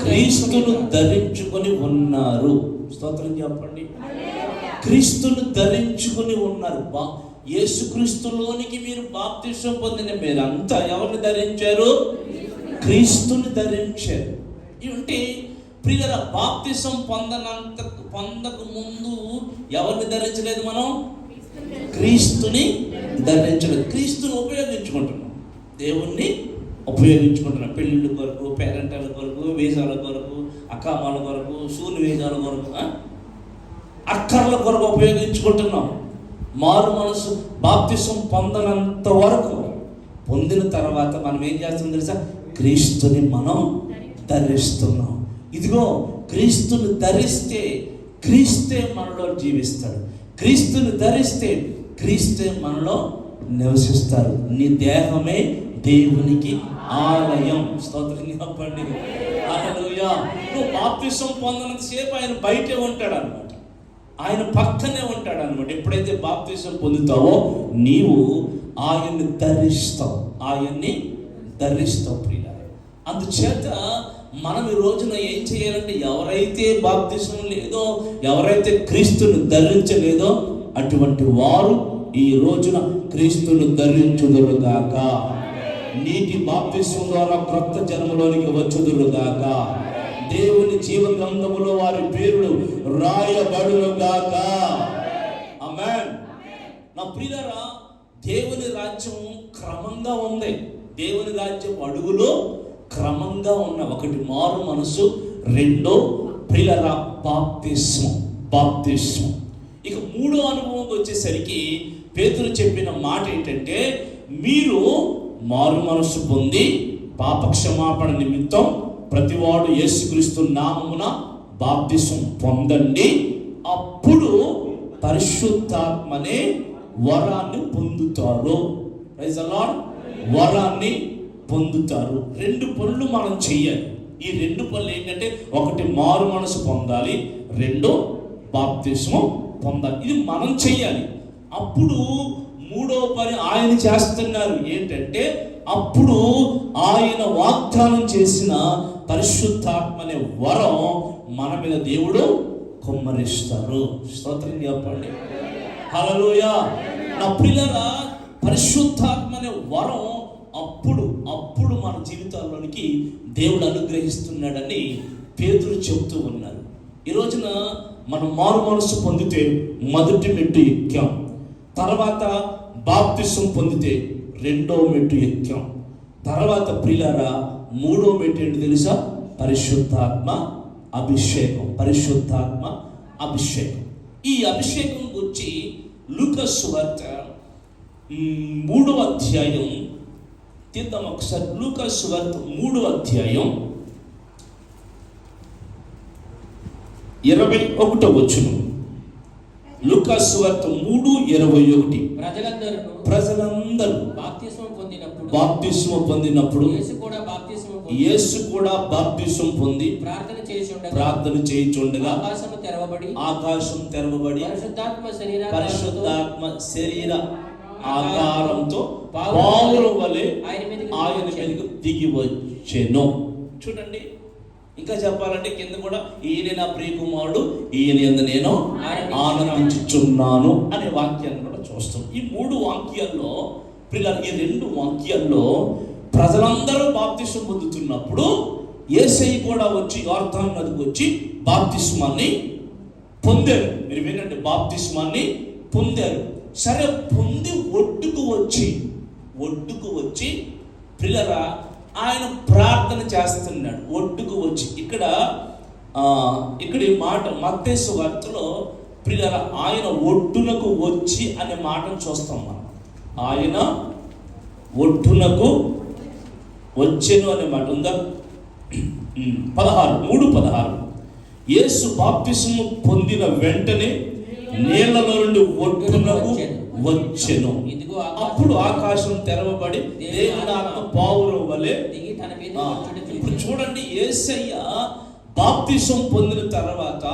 క్రీస్తును ధరించుకొని ఉన్నారు. స్తోత్రం చెప్పండి. క్రీస్తును ధరించుకొని ఉన్నారు. యేసుక్రీస్తులోనికి మీరు బాప్తిస్మం పొందిన మీరంతా ఎవరిని ధరించారు? క్రీస్తుని ధరించారు. అంటే ప్రియుల బాప్తిసం పొందక ముందు ఎవరిని ధరించలేదు? మనం క్రీస్తుని ధరించలేదు. క్రీస్తుని ఉపయోగించుకుంటున్నాం, దేవుణ్ణి ఉపయోగించుకుంటున్నాం. పెళ్ళిళ్ళ కొరకు, పేరెంటాల కొరకు, వీసాల కొరకు, అక్కామాల కొరకు, సూర్య వీసాల కొరకు, అక్కర్ల కొరకు ఉపయోగించుకుంటున్నాం. మారు మనసు బాప్తిసం పొందనంత వరకు, పొందిన తర్వాత మనం ఏం చేస్తున్నాం తెలుసా? క్రీస్తుని మనం ధరిస్తున్నాం. ఇదిగో క్రీస్తుని ధరిస్తే క్రీస్తే మనలో జీవిస్తాడు. క్రీస్తుని ధరిస్తే క్రీస్తే మనలో నివసిస్తారు. నీ దేహమే దేవునికి ఆలయం. స్తోత్రం చెప్పండి. హల్లెలూయా. నువ్వు బాప్తిసం పొందినంత సేపు ఆయన బయటే ఉంటాడు అనమాట, ఆయన పక్కనే ఉంటాడు అనమాట. ఎప్పుడైతే బాప్తిసం పొందుతావో నీవు ఆయన్ని ధరిస్తావు ప్రియులారా. అందుచేత మనం ఈ రోజున ఏం చేయాలంటే, ఎవరైతే బాప్తిసం లేదో, ఎవరైతే క్రీస్తును ధరించలేదో అటువంటి వారు ఈ రోజున క్రీస్తును ధరించుదురుగాక. నీటి బాప్తిసం ద్వారా క్రొత్త జన్మలోనికి వచ్చుదురుగాక. దేవుని జీవ గ్రంథములో వారి పేర్లు రాయబడునుగాక. ఆమేన్. నా ప్రియులారా, దేవుని రాజ్యం క్రమంగా ఉంది. దేవుని రాజ్యం అడుగులో క్రమంగా ఉన్న ఒకటి మారు మనసు, రెండో ప్రియులారా బాప్తిస్మం. ఇక మూడో అనుభవంకి వచ్చేసరికి పేతురు చెప్పిన మాట ఏంటంటే, మీరు మారు మనసు పొంది పాపక్షమాపణ నిమిత్తం ప్రతివాడు యేసుక్రీస్తు నామమున బాప్తిస్మం పొందండి, అప్పుడు పరిశుద్ధాత్మనే వరాన్ని పొందుతారు. Praise the Lord. వరాన్ని పొందుతారు. 2 పనులు మనం చెయ్యాలి. ఈ 2 పనులు ఏంటంటే, ఒకటి మారు మనసు పొందాలి, రెండో బాప్తిస్మం పొందాలి. ఇది మనం చెయ్యాలి. అప్పుడు మూడో పని ఆయన చేస్తున్నారు. ఏంటంటే, అప్పుడు ఆయన వాగ్దానం చేసిన పరిశుద్ధాత్మ అనే వరం మన మీద దేవుడు కుమ్మరిస్తారు. స్తోత్రం చెప్పండి. హల్లెలూయా. నా ప్రియులారా, పరిశుద్ధాత్మ అనే వరం అప్పుడు మన జీవితాల్లోనికి దేవుడు అనుగ్రహిస్తున్నాడని పేతురు చెబుతూ ఉన్నారు. ఈ రోజున మనం మారు మనసు పొందితే మొదటి మెట్టు ఎక్కాం, తర్వాత బాప్తిసం పొందితే రెండో మెట్టు ఎక్కాం, తర్వాత ప్రియులారా మూడో మెట్టు ఏంటి తెలుసా? పరిశుద్ధాత్మ అభిషేకం. ఈ అభిషేకం గురించి లూకా సువార్త 3వ అధ్యాయం తీద్దాం ఒకసారి. లూకా సువార్త 3వ అధ్యాయం 21వ వచనం. లూకా సువార్త 3:21. ప్రజలందరూ బాప్తిస్మం పొందినప్పుడు యేసు కూడా బాప్తిస్మం పొంది ప్రార్థన చేయుచుండగా ఆకాశం తెరవబడి పరిశుద్ధాత్మ శరీర ఆకారంతో పావుల వలె ఆయన మీదకి దిగి వచ్చెను. చూడండి, ఇంకా చెప్పాలంటే కింద కూడా ఈయన నా ప్రియకుమారుడు, ఈయన యందు నేను ఆనందించుచున్నాను అనే వాక్యాన్ని కూడా చూస్తాం. ఈ 3 వాక్యాల్లో ప్రియులారా, ఈ 2 వాక్యాల్లో ప్రజలందరూ బాప్తిస్మం పొందుతున్నప్పుడు యేసయ్య కూడా వచ్చి యోర్దాను నదికి వచ్చి బాప్తిస్మాన్ని పొందారు. మీరు వినండి, బాప్తిస్మాన్ని పొందారు. సరే, పొంది ఒడ్డుకు వచ్చి ప్రియులారా ఆయన ప్రార్థన చేస్తున్నాడు. ఒడ్డుకు వచ్చి ఇక్కడ ఈ మాట మత్తయి సువార్తలో ప్రియులారా, ఆయన ఒడ్డునకు వచ్చి అనే మాటను చూస్తాం మనం. ఆయన ఒడ్డునకు వచ్చెను అనే మాట ఉందా? 3:16 యేసు బాప్తిస్మము పొందిన వెంటనే నీళ్లలో నుండి ఒడ్డునకు వచ్చెను. అప్పుడు ఆకాశం తెరవబడి దేవుని ఆత్మ పావురం వలె దిగి తన మీద ఇప్పుడు చూడండి, యేసయ్య బాప్తిసం పొందిన తర్వాత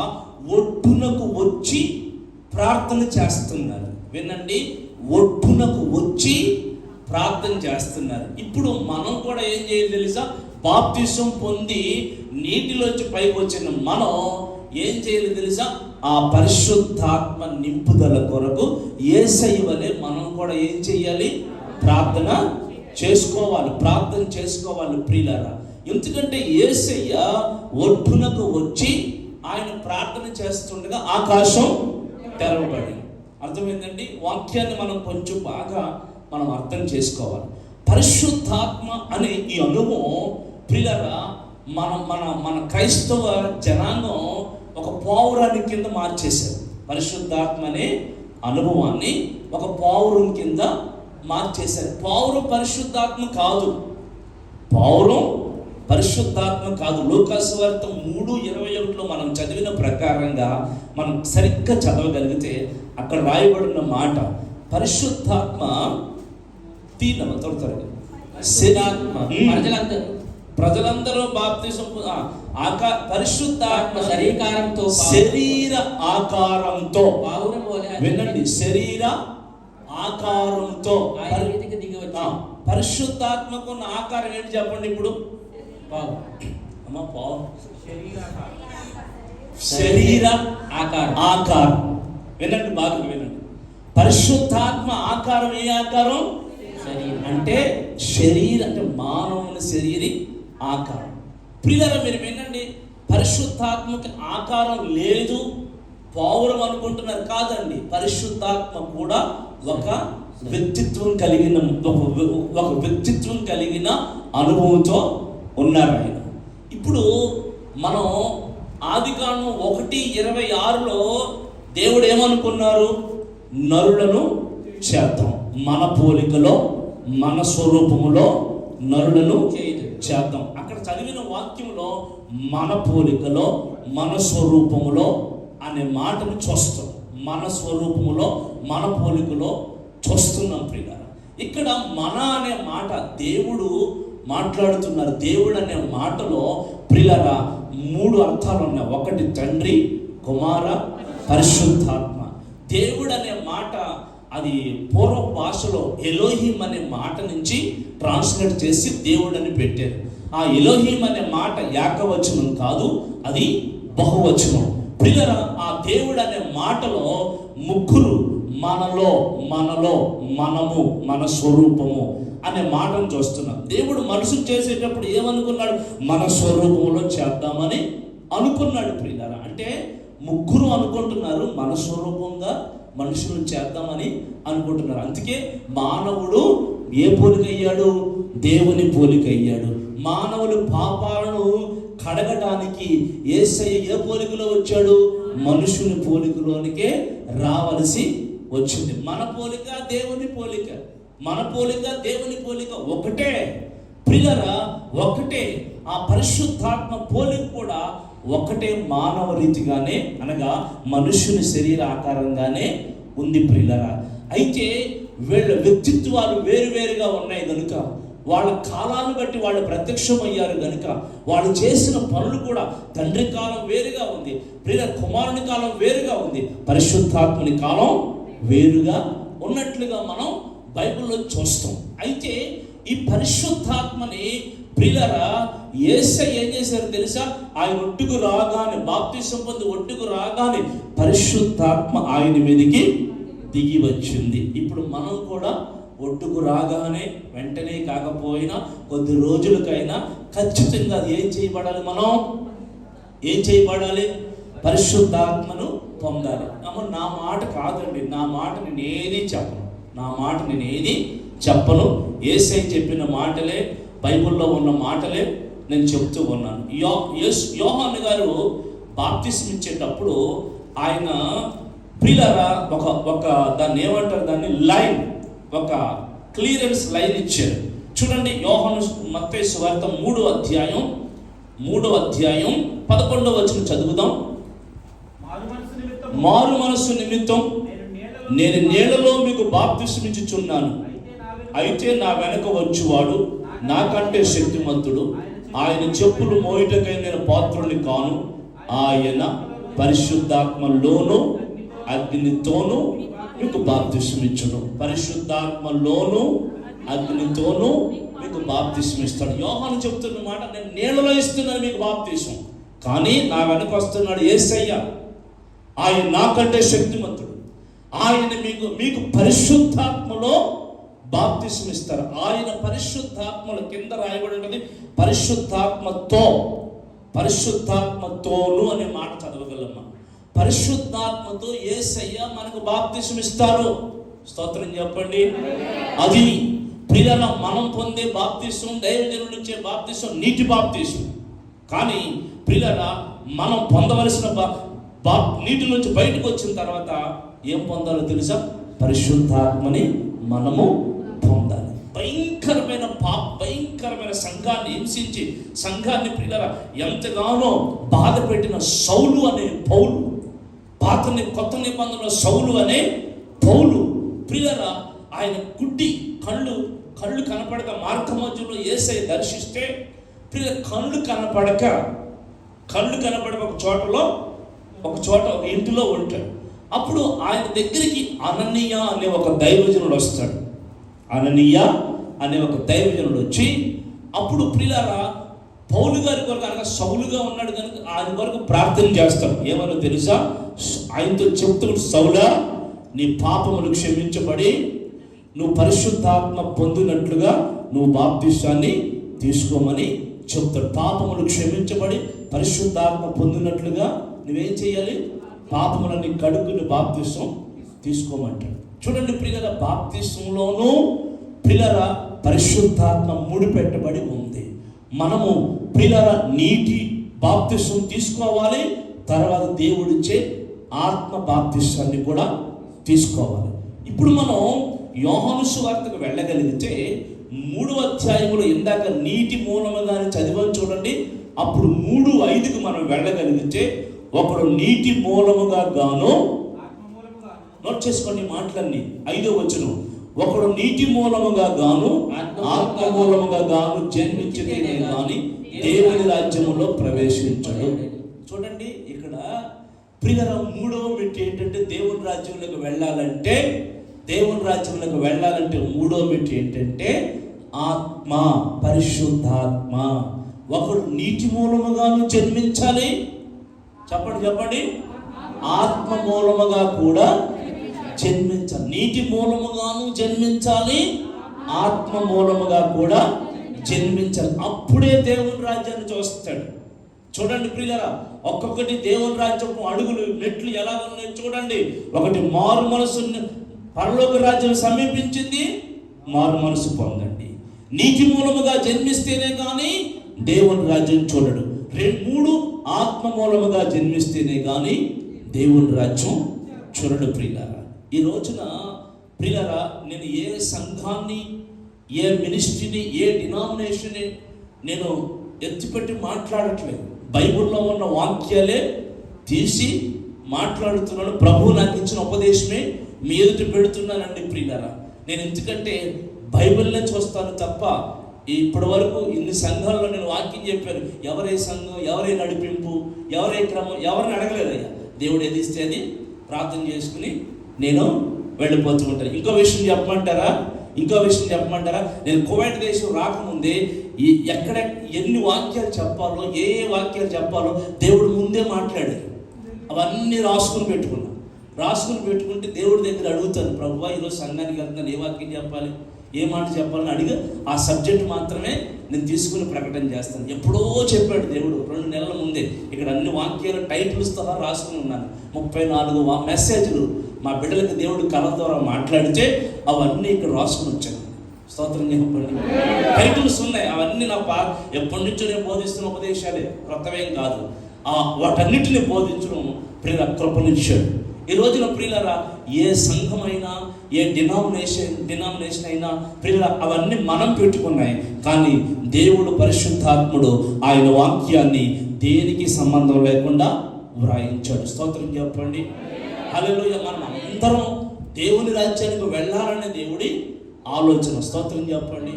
ఒడ్డునకు వచ్చి ప్రార్థన చేస్తున్నారు. వినండి, ఒడ్డునకు వచ్చి ప్రార్థన చేస్తున్నారు. ఇప్పుడు మనం కూడా ఏం చేయాలి తెలుసా? బాప్తిసం పొంది నీటిలోంచి పైకి వచ్చిన మనం ఏం చేయాలి తెలుసా? ఆ పరిశుద్ధాత్మ నింపుదల కొరకు యేసయ్య వలె మనం కూడా ఏం చేయాలి? ప్రార్థన చేసుకోవాలి ప్రియులారా. ఎందుకంటే యేసయ్య ఒడ్డునకు వచ్చి ఆయన ప్రార్థన చేస్తుండగా ఆకాశం తెరవబడి. అర్థమైందండి? వాక్యాన్ని మనం కొంచెం బాగా మనం అర్థం చేసుకోవాలి. పరిశుద్ధాత్మ అనే ఈ అనుభవం ప్రియులారా, మన క్రైస్తవ జనాంగం ఒక పావురాన్ని కింద మార్చేశారు. పరిశుద్ధాత్మ అనే అనుభవాన్ని ఒక పావురం కింద మార్చేశారు. పావురం పరిశుద్ధాత్మ కాదు. లూకాసు వార్త 3:21 మనం చదివిన ప్రకారంగా మనం సరిగ్గా చదవగలిగితే అక్కడ రాయబడిన మాట, పరిశుద్ధాత్మ ప్రజలందరూ బాప్తిసం పరిశుద్ధాత్మ శరీర ఆకారంతో వినండి, శరీర ఆకారంతో పరిశుద్ధాత్మకు ఉన్న ఆకారం ఏంటి చెప్పండి? ఇప్పుడు శరీర ఆకారం. వినండి, బాగా వినండి. పరిశుద్ధాత్మ ఆకారం ఏ ఆకారం అంటే శరీరం, అంటే మానవుని శరీరి ఆకారం. ప్రియులారా, మీరు వినండి, పరిశుద్ధాత్మకి ఆకారం లేదు పావురం అనుకుంటున్నారు. కాదండి, పరిశుద్ధాత్మ కూడా ఒక వ్యక్తిత్వం కలిగిన అనుభవంతో ఉన్నారు ఆయన. ఇప్పుడు మనం ఆదికాండం 1:26 దేవుడు ఏమనుకున్నారు? నరులను చేద్దాం, మన పోలికలో మన స్వరూపములో నరులను చేద్దాం. అక్కడ చదివిన వాక్యంలో మన పోలికలో మన స్వరూపములో అనే మాటను చూస్తాం. మన స్వరూపములో మన పోలికలో చూస్తున్నాం ప్రియులారా. ఇక్కడ మన అనే మాట దేవుడు మాట్లాడుతున్నారు. దేవుడు అనే మాటలో ప్రియులారా 3 అర్థాలు ఉన్నాయి. ఒకటి తండ్రి, కుమార, పరిశుద్ధాత్మ. దేవుడు అనే మాట అది పూర్వ భాషలో ఎలోహిం అనే మాట నుంచి ట్రాన్స్లేట్ చేసి దేవుడు అని పెట్టారు. ఆ ఎలోహిం అనే మాట ఏకవచనం కాదు, అది బహువచనం. ప్రియులారా, ఆ దేవుడు అనే మాటలో ముగ్గురు, మనలో, మనము, మన స్వరూపము అనే మాటను చూస్తున్నాం. దేవుడు మనుషులు చేసేటప్పుడు ఏమనుకున్నాడు? మన స్వరూపంలో చేద్దామని అనుకున్నాడు ప్రియులారా. అంటే ముగ్గురు అనుకుంటున్నారు మన స్వరూపంగా మనుషులు చేద్దామని అనుకుంటున్నారు. అందుకే మానవుడు ఏ పోలిక అయ్యాడు? దేవుని పోలిక అయ్యాడు. మానవులు పాపాలను కడగడానికి యేసయ్య ఏ పోలికలో వచ్చాడు? మనుషుని పోలికలోనికే రావలసి వచ్చింది. మన పోలిక దేవుని పోలిక, మన పోలిక దేవుని పోలిక ఒకటే ప్రియులారా, ఒకటే. ఆ పరిశుద్ధాత్మ పోలిక కూడా ఒకటే, మానవ రీతిగానే, అనగా మనుషుని శరీర ఆకారంగానే ఉంది ప్రియులారా. అయితే వీళ్ళ వ్యక్తిత్వాలు వేరువేరుగా ఉన్నాయి కనుక, వాళ్ళ కాలాన్ని బట్టి వాళ్ళు ప్రత్యక్షమయ్యారు కనుక, వాళ్ళు చేసిన పనులు కూడా తండ్రి కాలం వేరుగా ఉంది, ప్రియుల కుమారుని కాలం వేరుగా ఉంది, పరిశుద్ధాత్మని కాలం వేరుగా ఉన్నట్లుగా మనం బైబిల్లో చూస్తాం. అయితే ఈ పరిశుద్ధాత్మని ప్రియులారా యేసయ్య ఏం చేశారు తెలుసా? ఆయన ఒడ్డుకు రాగానే, బాప్తిసం పొంది ఒడ్డుకు రాగానే పరిశుద్ధాత్మ ఆయన మీదకి దిగి వచ్చింది. ఇప్పుడు మనం కూడా ఒడ్డుకు రాగానే వెంటనే కాకపోయినా కొద్ది రోజులకైనా ఖచ్చితంగా ఏం చేయబడాలి? మనం ఏం చేయబడాలి? పరిశుద్ధాత్మను పొందాలి. నా మాట కాదండి, నా మాట నేనేది చెప్పను. యేసయ్య చెప్పిన మాటలే, బైబిల్లో ఉన్న మాటలే నేను చెప్తూ ఉన్నాను. యోహాను గారు బాప్తిసం ఇచ్చేటప్పుడు ఆయన ప్రియులారా, ఒక దాన్ని ఏమంటారు, దాన్ని లైన్, ఒక క్లియరెన్స్ లైన్ ఇచ్చారు. చూడండి, యోహాను మత్తయి సువార్త 3వ అధ్యాయం 11వ వచనం చదువుదాం. మారు మనస్సు నిమిత్తం నేను నీళ్లలో మీకు బాప్తిస్మిచ్చుచున్నాను, అయితే నా వెనక వచ్చువాడు నాకంటే శక్తిమంతుడు, ఆయన చెప్పులు మోయుటకై నేను పాత్రుని కాను, ఆయన పరిశుద్ధాత్మలోను అగ్నితోను మీకు బాప్తిస్మిచ్చును. పరిశుద్ధాత్మలోను అగ్నితోను మీకు బాప్తిస్మిస్తాడు. యోహాను చెప్తున్న మాట, నేను నీళ్ళలో ఇస్తున్నాను మీకు బాప్తిస్మం, కానీ నా వెనక వస్తున్నాడు యేసయ్య, ఆయన నాకంటే శక్తిమంతుడు, ఆయన మీకు పరిశుద్ధాత్మలో బాప్తిస్మం ఇస్తారు. ఆయన పరిశుద్ధాత్మలో కింద రాయబడి ఉంటుంది పరిశుద్ధాత్మతోను అనే మాట చదవగలమ్మా. పరిశుద్ధాత్మతో యేసయ్య మనకు బాప్తిస్మం ఇస్తారు. స్తోత్రం చెప్పండి. అది ప్రియుల మనం పొందే బాప్తిస్మం, దైవజనుల నుంచే బాప్తిస్మం నీటి బాప్తిస్మం. కానీ ప్రియుల మనం పొందవలసిన నీటి నుంచి బయటకు వచ్చిన తర్వాత ఏం పొందాలో తెలుసా? పరిశుద్ధాత్మని మనము పొందాలి. భయంకరమైన సంఘాన్ని హింసించి, సంఘాన్ని ప్రియుల ఎంతగానో బాధ పెట్టిన సౌలు అనే పౌలు, కొత్త నిబంధనలో సౌలు అనే పౌలు ప్రియుల ఆయన గుడ్డి కళ్ళు కనపడక మార్గ మధ్యలో యేసయ్య దర్శిస్తే ప్రియుల కళ్ళు కనపడక ఒక చోట ఒక ఇంటిలో ఉంటాడు. అప్పుడు ఆయన దగ్గరికి అననీయ అనే ఒక దైవజనుడు వస్తాడు. అననీయ అనే ఒక దైవజనుడు వచ్చి, అప్పుడు ప్రియులారా పౌలు గారి కొరకు, అనగా సౌలుగా ఉన్నాడు కనుక ఆయన కొరకు ప్రార్థన చేస్తాడు. ఏమన్నా తెలుసా? ఆయనతో చెప్తాడు, సౌలా నీ పాపములు క్షమించబడి నువ్వు పరిశుద్ధాత్మ పొందినట్లుగా నువ్వు బాప్తిస్మాన్ని తీసుకోమని చెప్తాడు. పాపములు క్షమించబడి పరిశుద్ధాత్మ పొందినట్లుగా నువ్వేం చేయాలి? పాపములన్నీ కడుక్కుని బాప్తిస్మం తీసుకోమంటాడు. చూడండి ప్రియుల, బాప్తిస్మంలోనూ ప్రియుల పరిశుద్ధాత్మ ముడిపెట్టబడి ఉంది. మనము ప్రియుల నీటి బాప్తిస్మం తీసుకోవాలి, తర్వాత దేవుడిచ్చే ఆత్మ బాప్తిస్మాన్ని కూడా తీసుకోవాలి. ఇప్పుడు మనం యోహాను సువార్తకు వెళ్ళగలిగితే 3వ అధ్యాయంలో ఇందాక నీటి మూలముగానే చదివాం చూడండి. అప్పుడు 3:5కి మనం వెళ్ళగలిగితే, ఒకడు నీటి మూలముగా గాను, నోట్ చేసుకోండి మాటలన్నీ, 5వ వచనం, ఒకడు నీటి మూలముగా గాను ఆత్మ మూలముగా గాను జన్మించితేనే గాని దేవుని రాజ్యములో ప్రవేశించడు. చూడండి ఇక్కడ ప్రియుల 3వ మెట్టు ఏంటంటే, దేవుని రాజ్యంలోకి వెళ్ళాలంటే 3వ మెట్టు ఏంటంటే ఆత్మ, పరిశుద్ధాత్మ. ఒకడు నీటి మూలముగాను జన్మించాలి, చెప్పండి, ఆత్మ మూలముగా కూడా జన్మించాలి. నీటి మూలముగాను జన్మించాలి, ఆత్మ మూలముగా కూడా జన్మించాలి. అప్పుడే దేవుని రాజ్యాన్ని చూస్తాడు. చూడండి ప్రియులారా, ఒక్కొక్కటి దేవుని రాజ్యం అడుగులు మెట్లు ఎలా ఉన్నాయి చూడండి. ఒకటి మారు మనసు, పరలోక రాజ్యం సమీపించింది, మారు మనసు పొందండి. నీటి మూలముగా జన్మిస్తేనే కానీ దేవుని రాజ్యం చూడడు. 3 ఆత్మ మూలముగా జన్మిస్తేనే కానీ దేవుని రాజ్యం చూడడు. ప్రియులారా, ఈ రోజున ప్రియులారా, నేను ఏ సంఘాన్ని, ఏ మినిస్ట్రీని, ఏ డినామినేషన్ని నేను ఎత్తిపెట్టి మాట్లాడట్లేదు. బైబిల్లో ఉన్న వాక్యాలే తీసి మాట్లాడుతున్నాను. ప్రభువు నాకు ఇచ్చిన ఉపదేశమే మీ ఎదుట పెడుతున్నానండి ప్రియులారా. నేను ఎందుకంటే బైబిల్నే చూస్తాను తప్ప ఇప్పటి వరకు ఇన్ని సంఘాల్లో నేను వాక్యం చెప్పాను. ఎవరే సంఘం, ఎవరే నడిపింపు, ఎవరే క్రమం, ఎవరిని అడగలేదయ్యా. దేవుడు ఏది ఇస్తే అది ప్రార్థన చేసుకుని నేను వెళ్ళిపోతూ ఉంటాను. ఇంకో విషయం చెప్పమంటారా? నేను కువైట్ దేశం రాకముందే ఎక్కడ ఎన్ని వాక్యాలు చెప్పాలో, ఏ వాక్యాలు చెప్పాలో దేవుడు ముందే మాట్లాడారు. అవన్నీ రాసుకుని పెట్టుకుంటే దేవుడి దగ్గర అడుగుతాను, ప్రభువా ఈరోజు సంఘానికి వెళ్తున్నాను, ఏ వాక్యం చెప్పాలి, ఏ మాట చెప్పాలని అడిగి ఆ సబ్జెక్ట్ మాత్రమే నేను తీసుకుని ప్రకటన చేస్తాను. ఎప్పుడో చెప్పాడు దేవుడు 2 నెలల ముందే. ఇక్కడ అన్ని వాక్యాలు టైటిల్స్తో రాసుకుని ఉన్నాను. 34 మెసేజ్లు మా బిడ్డలకు దేవుడు కళ ద్వారా మాట్లాడితే అవన్నీ ఇక్కడ రాసుకుని వచ్చాను. స్తోత్రం చెప్పండి. టైటిల్స్ ఉన్నాయి, అవన్నీ నా ఎప్పటి నుంచో నేను బోధిస్తున్న ఉపదేశాలే, కొత్తవేం కాదు. వాటన్నిటిని బోధించడం ప్రియ కృపనిచ్చాడు. ఈ రోజున ప్రియులారా ఏ సంఘమైనా ఏ డినామినేషన్ అయినా ప్రియుల అవన్నీ మనం పెట్టుకున్నాయి. కానీ దేవుడు పరిశుద్ధాత్ముడు ఆయన వాక్యాన్ని దేనికి సంబంధం లేకుండా వ్రాయించాడు. స్తోత్రం చెప్పండి. హల్లెలూయా. మనం అందరం దేవుని రాజ్యానికి వెళ్ళాలనే దేవుడి ఆలోచన. స్తోత్రం చెప్పండి.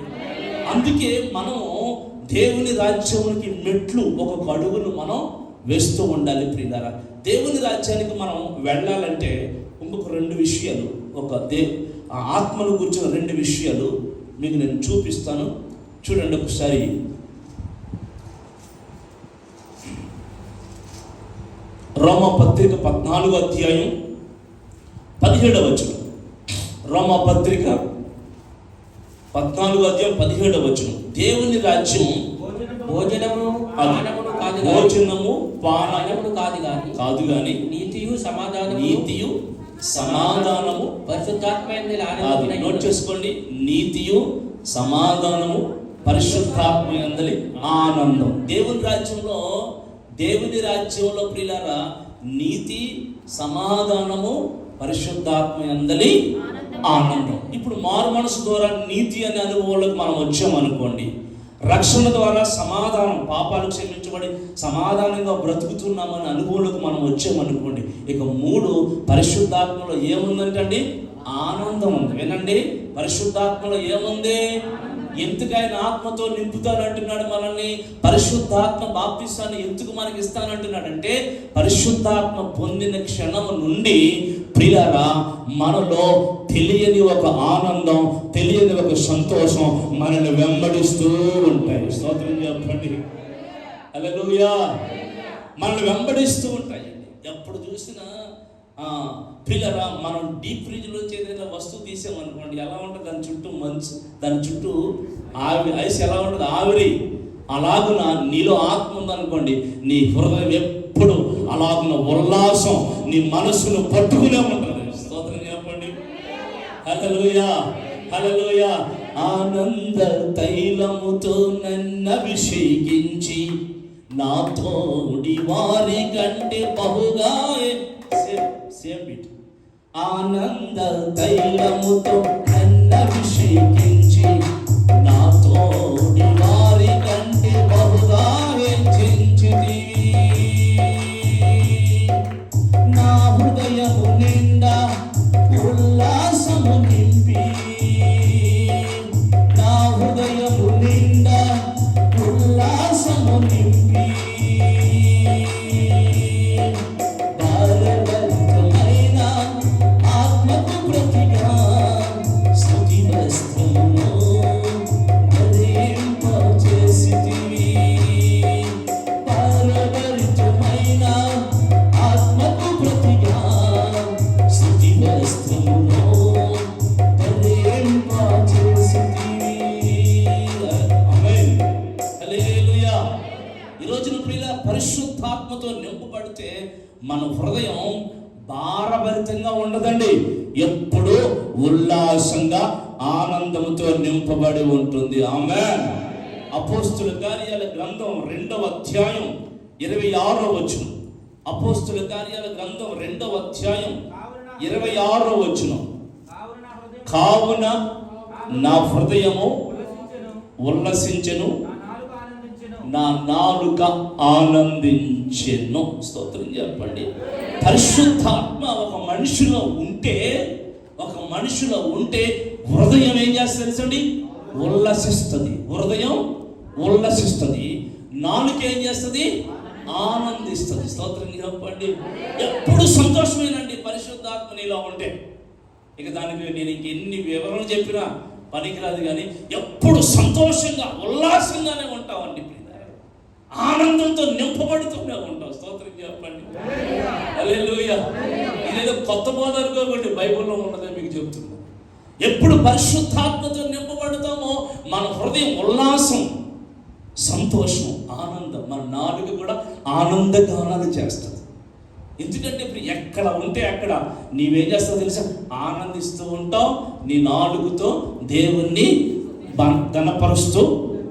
అందుకే మనం దేవుని రాజ్యానికి మెట్లు ఒక్కొక్క అడుగును మనం వేస్తూ ఉండాలి ప్రియులారా. దేవుని రాజ్యానికి మనం వెళ్ళాలంటే ఇంకొక 2 విషయాలు, ఆత్మను గురించిన 2 విషయాలు మీకు నేను చూపిస్తాను. చూడండి ఒకసారి. రోమాపత్రిక 14వ అధ్యాయం 17వ వచనం. రోమాపత్రిక 14వ అధ్యాయం 17వ వచనం. దేవుని రాజ్యం భోజనము పానమును కాదు గాని నీతియు సమాధానము పరిశుద్ధాత్మ. నోట్ చేసుకోండి. నీతియు సమాధానము పరిశుద్ధాత్మ ఆనందం. దేవుని రాజ్యంలో ప్రియులారా నీతి సమాధానము పరిశుద్ధాత్మ యందలి ఆనందం. ఇప్పుడు మారు మనసు ద్వారా నీతి అనే అనుభవంలోకి మనం వచ్చామనుకోండి, రక్షణ ద్వారా సమాధానం, పాపాలు క్షమించబడి సమాధానంగా బ్రతుకుతున్నామని అనుభవంలోకి మనం వచ్చామనుకోండి, ఇక 3 పరిశుద్ధాత్మలో ఏముందంటే అండి ఆనందం ఉంది. వినండి, పరిశుద్ధాత్మలో ఏముంది? ఎందుకు ఆయన ఆత్మతో నింపుతానంటున్నాడు మనల్ని? పరిశుద్ధాత్మ బాప్తిసాన్ని ఎందుకు మనకి ఇస్తానంటున్నాడంటే పరిశుద్ధాత్మ పొందిన క్షణము నుండి ప్రియులారా మనలో తెలియని ఒక ఆనందం, తెలియని ఒక సంతోషం మనల్ని వెంబడిస్తూ ఉంటాయి. స్తోత్రం చెప్పండి. హల్లెలూయా. మనల్ని వెంబడిస్తూ ఉంటాయి. ఎప్పుడు చూసినా పిల్లరా మనం డీప్ ఫ్రిడ్జ్లో ఏదైనా వస్తువు తీసామనుకోండి, ఎలా ఉంటుంది దాని చుట్టూ మంచు, దాని చుట్టూ ఐస్ ఎలా ఉంటుంది, ఆవిరి. అలాగున నీలో ఆత్మ ఉందనుకోండి, నీ హృదయం ఎప్పుడు అలాగున ఉల్లాసం నీ మనసును పట్టుకునే ఉంటుంది. స్తోత్రం చెప్పండి. హల్లెలూయా, హల్లెలూయా. ఆనంద తైలముతో నన్ను అభిషేకించి నా తోడి వారి కంటే బహుగా సేమ్ బీట్. ఆనంద తైలముతో నన్ను అభిషేకించి నా తోడి వారి కంటే బహుగా హెచ్చించితివి. నా హృదయము నిండా ఉల్లాసము నింపి, నా హృదయము నిండా ఉల్లాసము నింపి, పరిశుద్ధాత్మతో నింపబడితే మన హృదయం భారభరితంగా ఉండదండి, ఎప్పుడూ ఉల్లాసంగా ఆనందంతో నింపబడి ఉంటుంది. ఆమేన్. అపోస్తుల కార్యాల గ్రంథం 2వ అధ్యాయం 26వ వచనం. అపోస్తుల కార్యాల గ్రంథం 2వ అధ్యాయం 26వ వచనం. కావున నా హృదయము ఉల్లసించెను, నా నాలుక ఆనందించెను. స్తోత్రం చెప్పండి. పరిశుద్ధాత్మ ఒక మనిషిలో ఉంటే హృదయం ఏం చేస్తుంది తెలుసండి? ఉల్లసిస్తుంది. హృదయం ఉల్లసిస్తుంది. నాలుక ఏం చేస్తుంది? ఆనందిస్తుంది. స్తోత్రం చెప్పండి. ఎప్పుడు సంతోషమేనండి పరిశుద్ధాత్మ నీలో ఉంటే. ఇక దానికి నేను ఇంకెన్ని వివరణలు చెప్పినా పనికిరాదు, కానీ ఎప్పుడు సంతోషంగా ఉల్లాసంగానే ఉంటామండి, ఆనందంతో నింపబడుతూనే ఉంటాం. స్తోత్రం చెప్పండి. హల్లెలూయా. ఇదేదో కొత్త బోధ అనుకోకండి, బైబిల్లో ఉన్నదే మీకు చెప్తున్నా. ఎప్పుడు పరిశుద్ధాత్మతో నింపబడతామో మన హృదయం ఉల్లాసం, సంతోషం, ఆనందం, మన నాలుక కూడా ఆనందగానాలు చేస్తుంది. ఎందుకంటే ఇప్పుడు ఎక్కడ ఉంటే అక్కడ నీవేం చేస్తావు తెలుసా? ఆనందిస్తూ ఉంటావు. నీ నాలుగుతో దేవుణ్ణి ఘనపరుస్తూ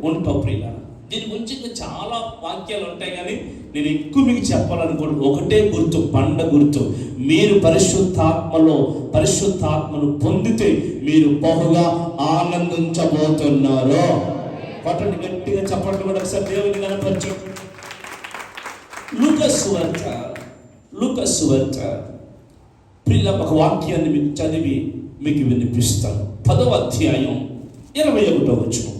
ఉంటావు. ప్రియులారా, దీని గురించి ఇంకా చాలా వాక్యాలు ఉంటాయి, కానీ నేను ఎక్కువ మీకు చెప్పాలనుకోండి. ఒకటే గుర్తు, బండ గుర్తు. మీరు పరిశుద్ధాత్మను పొందితే మీరు బహుగా ఆనందించబోతున్నారు. పట్టండి గట్టిగా చెప్పండి కూడా ఒకసారి దేవుని కనపరచు. లూకాసు వార్త పిల్ల ఒక వాక్యాన్ని మీకు చదివి మీకు వినిపిస్తాను. 10వ అధ్యాయం 21వ వచనం.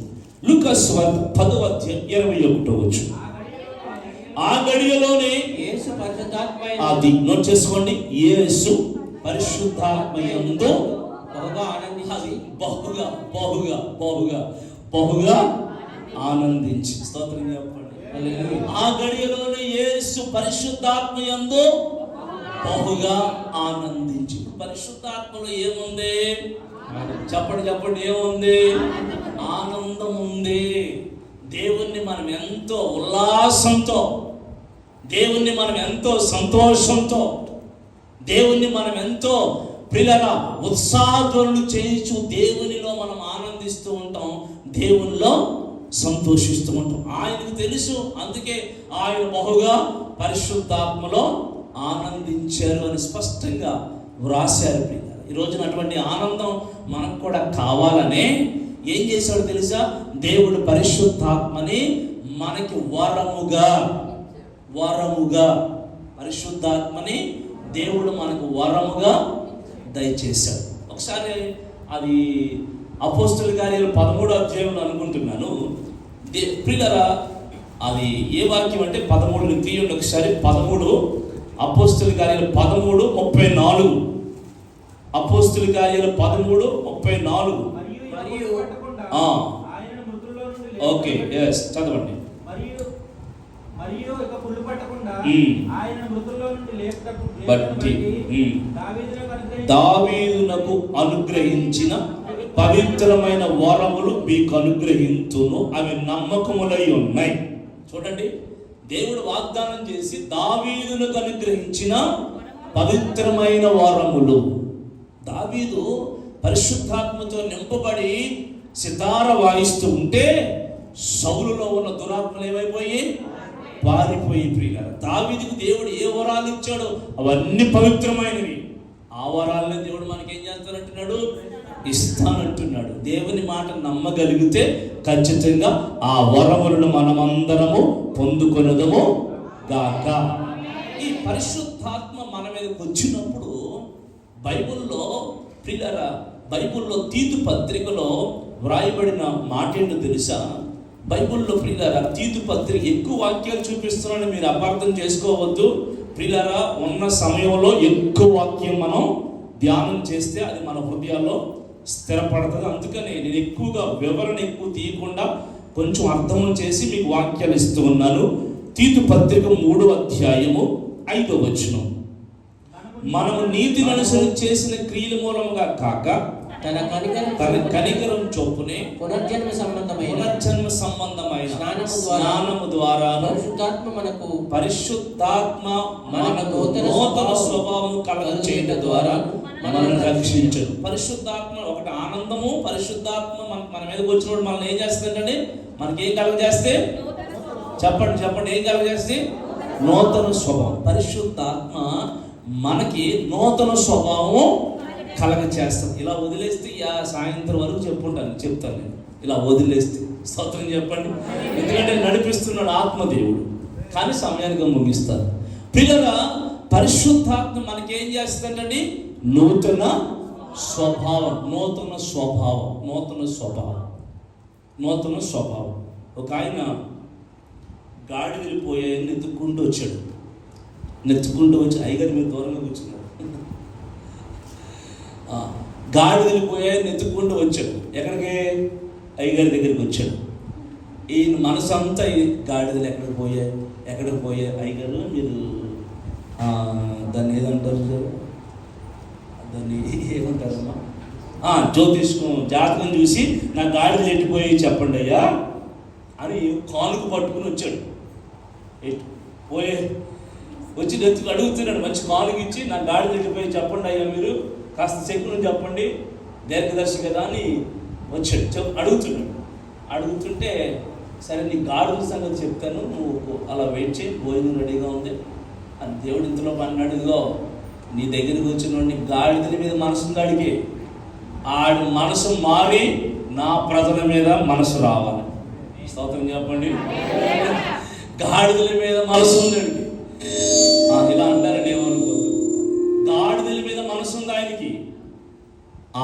లూకాసు వార్త 10వ అధ్యాయం 21వ వచనం. ఆ గడియలోనే యేసు పరిశుద్ధాత్మయందు అది నోట్ చేసుకోండి. యేసు పరిశుద్ధాత్మయందు బహుగా ఆనందించి బహుగా ఆనందించి. స్తోత్రం చెప్పండి. హల్లెలూయా. ఆ గడియలోనే యేసు పరిశుద్ధాత్మయందు బహుగా ఆనందించి. పరిశుద్ధాత్మలో ఏముంది? చెప్పండి ఏముంది? ఆనందం ఉంది. దేవుణ్ణి మనం ఎంతో ఉల్లాసంతో, దేవుణ్ణి మనం ఎంతో సంతోషంతో, దేవుణ్ణి మనం ఎంతో పిల్లల ఉత్సాహధ్వనులు చేయించు దేవునిలో మనం ఆనందిస్తూ ఉంటాం, దేవునిలో సంతోషిస్తూ ఉంటాం. ఆయనకు తెలుసు, అందుకే ఆయన బహుగా పరిశుద్ధాత్మలో ఆనందించారు అని స్పష్టంగా వ్రాశారు. ఈ రోజున అటువంటి ఆనందం మనకు కూడా కావాలనే ఏం చేశాడు తెలుసా? దేవుడు పరిశుద్ధాత్మని మనకి వరముగా పరిశుద్ధాత్మని దేవుడు మనకు వరముగా దయచేశాడు. ఒకసారి అది అపోస్తలుల కార్యాలు 13వ అధ్యాయంలో అనుకుంటున్నాను. ప్రియులారా, అది ఏ వాక్యం అంటే 13 తీయండి ఒకసారి. 13 అపోస్తలుల కార్యాలు 13:34. అపోస్తలుల కార్యాలు 13:34. ఓకే, ఎస్, చదవండి. బట్టి దావీదునకు అనుగ్రహించిన పవిత్రమైన వరములు మీకు అనుగ్రహించును, అవి నమ్మకములై ఉన్నాయి. చూడండి, దేవుడు వాగ్దానం చేసి దావీదునకు అనుగ్రహించిన పవిత్రమైన వరములు. దావీదు పరిశుద్ధాత్మతో నింపబడి సితార వాయిస్తూ ఉంటే సౌలులో ఉన్న దురాత్మలు ఏమైపోయి పారిపోయి. ప్రియులారా, దావీదుకు దేవుడు ఏ వరాలు ఇచ్చాడో అవన్నీ పవిత్రమైనవి. ఆ వరాలని దేవుడు మనకేం చేస్తానంటున్నాడు? ఇస్తానంటున్నాడు. దేవుని మాట నమ్మగలిగితే ఖచ్చితంగా ఆ వరములను మనమందరము పొందుకొనదము గాక. ఈ పరిశుద్ధాత్మ మన మీదకి వచ్చినప్పుడు బైబిల్లో ప్రియులారా, బైబిల్లో తీతు పత్రికలో వ్రాయబడిన మాట ఏంటో తెలుసా? బైబిల్లో ప్రియులారా, తీతు పత్రిక ఎక్కువ వాక్యాలు చూపిస్తున్నాను, మీరు అపార్థం చేసుకోవద్దు. ప్రియులారా, ఉన్న సమయంలో ఎక్కువ వాక్యం మనం ధ్యానం చేస్తే అది మన హృదయాల్లో స్థిరపడుతుంది. అందుకని నేను ఎక్కువగా వివరణ ఎక్కువ తీయకుండా కొంచెం అర్థం చేసి మీకు వాక్యాలు ఇస్తూ ఉన్నాను. తీతు పత్రిక 3వ అధ్యాయము 5వ వచనం. మనము నీతిని అనుసరించి చేసిన క్రియల మూలముగా కాక తన కనికరం చొప్పునే పునర్జన్మ సంబంధమైన స్నానము ద్వారా పరిశుద్ధాత్మ మనకు నూతన స్వభావం కలగచేయడం ద్వారా మనల్ని రక్షించడు. పరిశుద్ధాత్మ ఒకటి ఆనందము. పరిశుద్ధాత్మ మన మీదకి వచ్చినప్పుడు మనల్ని ఏం చేస్తుందండి? మనకి ఏం కలగజేస్తే? చెప్పండి ఏం కలగజేస్తే? నూతన స్వభావం. పరిశుద్ధాత్మ మనకి నూతన స్వభావం కలగచేస్తాం. ఇలా వదిలేస్తే సాయంత్రం వరకు చెప్తాను నేను. ఇలా వదిలేస్తే స్తోత్రం చెప్పండి. ఎందుకంటే నడిపిస్తున్నాడు ఆత్మదేవుడు, కానీ సమయానికి ముగిస్తారు. పిల్లగా పరిశుద్ధాత్మ మనకేం చేస్తుందండి? నూతన స్వభావం. ఒక ఆయన గాడి వెళ్ళిపోయాయని నెత్తుకుంటూ వచ్చి అయ్యగారి మీద దూరంగా కూర్చున్నాడు. గాడి వెళ్ళిపోయాయని నెత్తుకుంటూ వచ్చాడు. ఎక్కడికి? అయ్యగారి దగ్గరికి వచ్చాడు. ఈయన మనసు అంతా గాడిదలు ఎక్కడికి పోయాయి అయ్యగారు, మీరు దాన్ని ఏదంటారు? దాన్ని ఏమంటారమ్మా? జ్యోతిష్కం జాతకం చూసి నా గాడిదలు ఎట్టిపోయి చెప్పండి అయ్యా అని కాలుకు పట్టుకుని వచ్చాడు. వచ్చి నెత్తుకు అడుగుతున్నాడు. మంచి కాలుకి ఇచ్చి నా గాడిదలు ఎట్టిపోయి చెప్పండి అయ్యా, మీరు కాస్త శకునం చెప్పండి, దీర్ఘదర్శి కదా అని వచ్చాడు. అడుగుతుంటే సరే నీ గాడిదల సంగతి చెప్తాను, నువ్వు అలా వెయిట్ చేయి, భోజనం రెడీగా ఉంది అని దేవుడు ఇంతలో అన్నాడుగో, నీ దగ్గరికి వచ్చిన నీ గాడిదల మీద మనసు అడిగి ఆడి మనసు మారి నా ప్రజల మీద మనసు రావాలి. స్తోత్రం చెప్పండి. గాడిదల మీద మనసు ఉందండి. ఇలా అంటారని ఏమనుకోదు. గాడిదల మీద మనసు ఉంది ఆయనకి.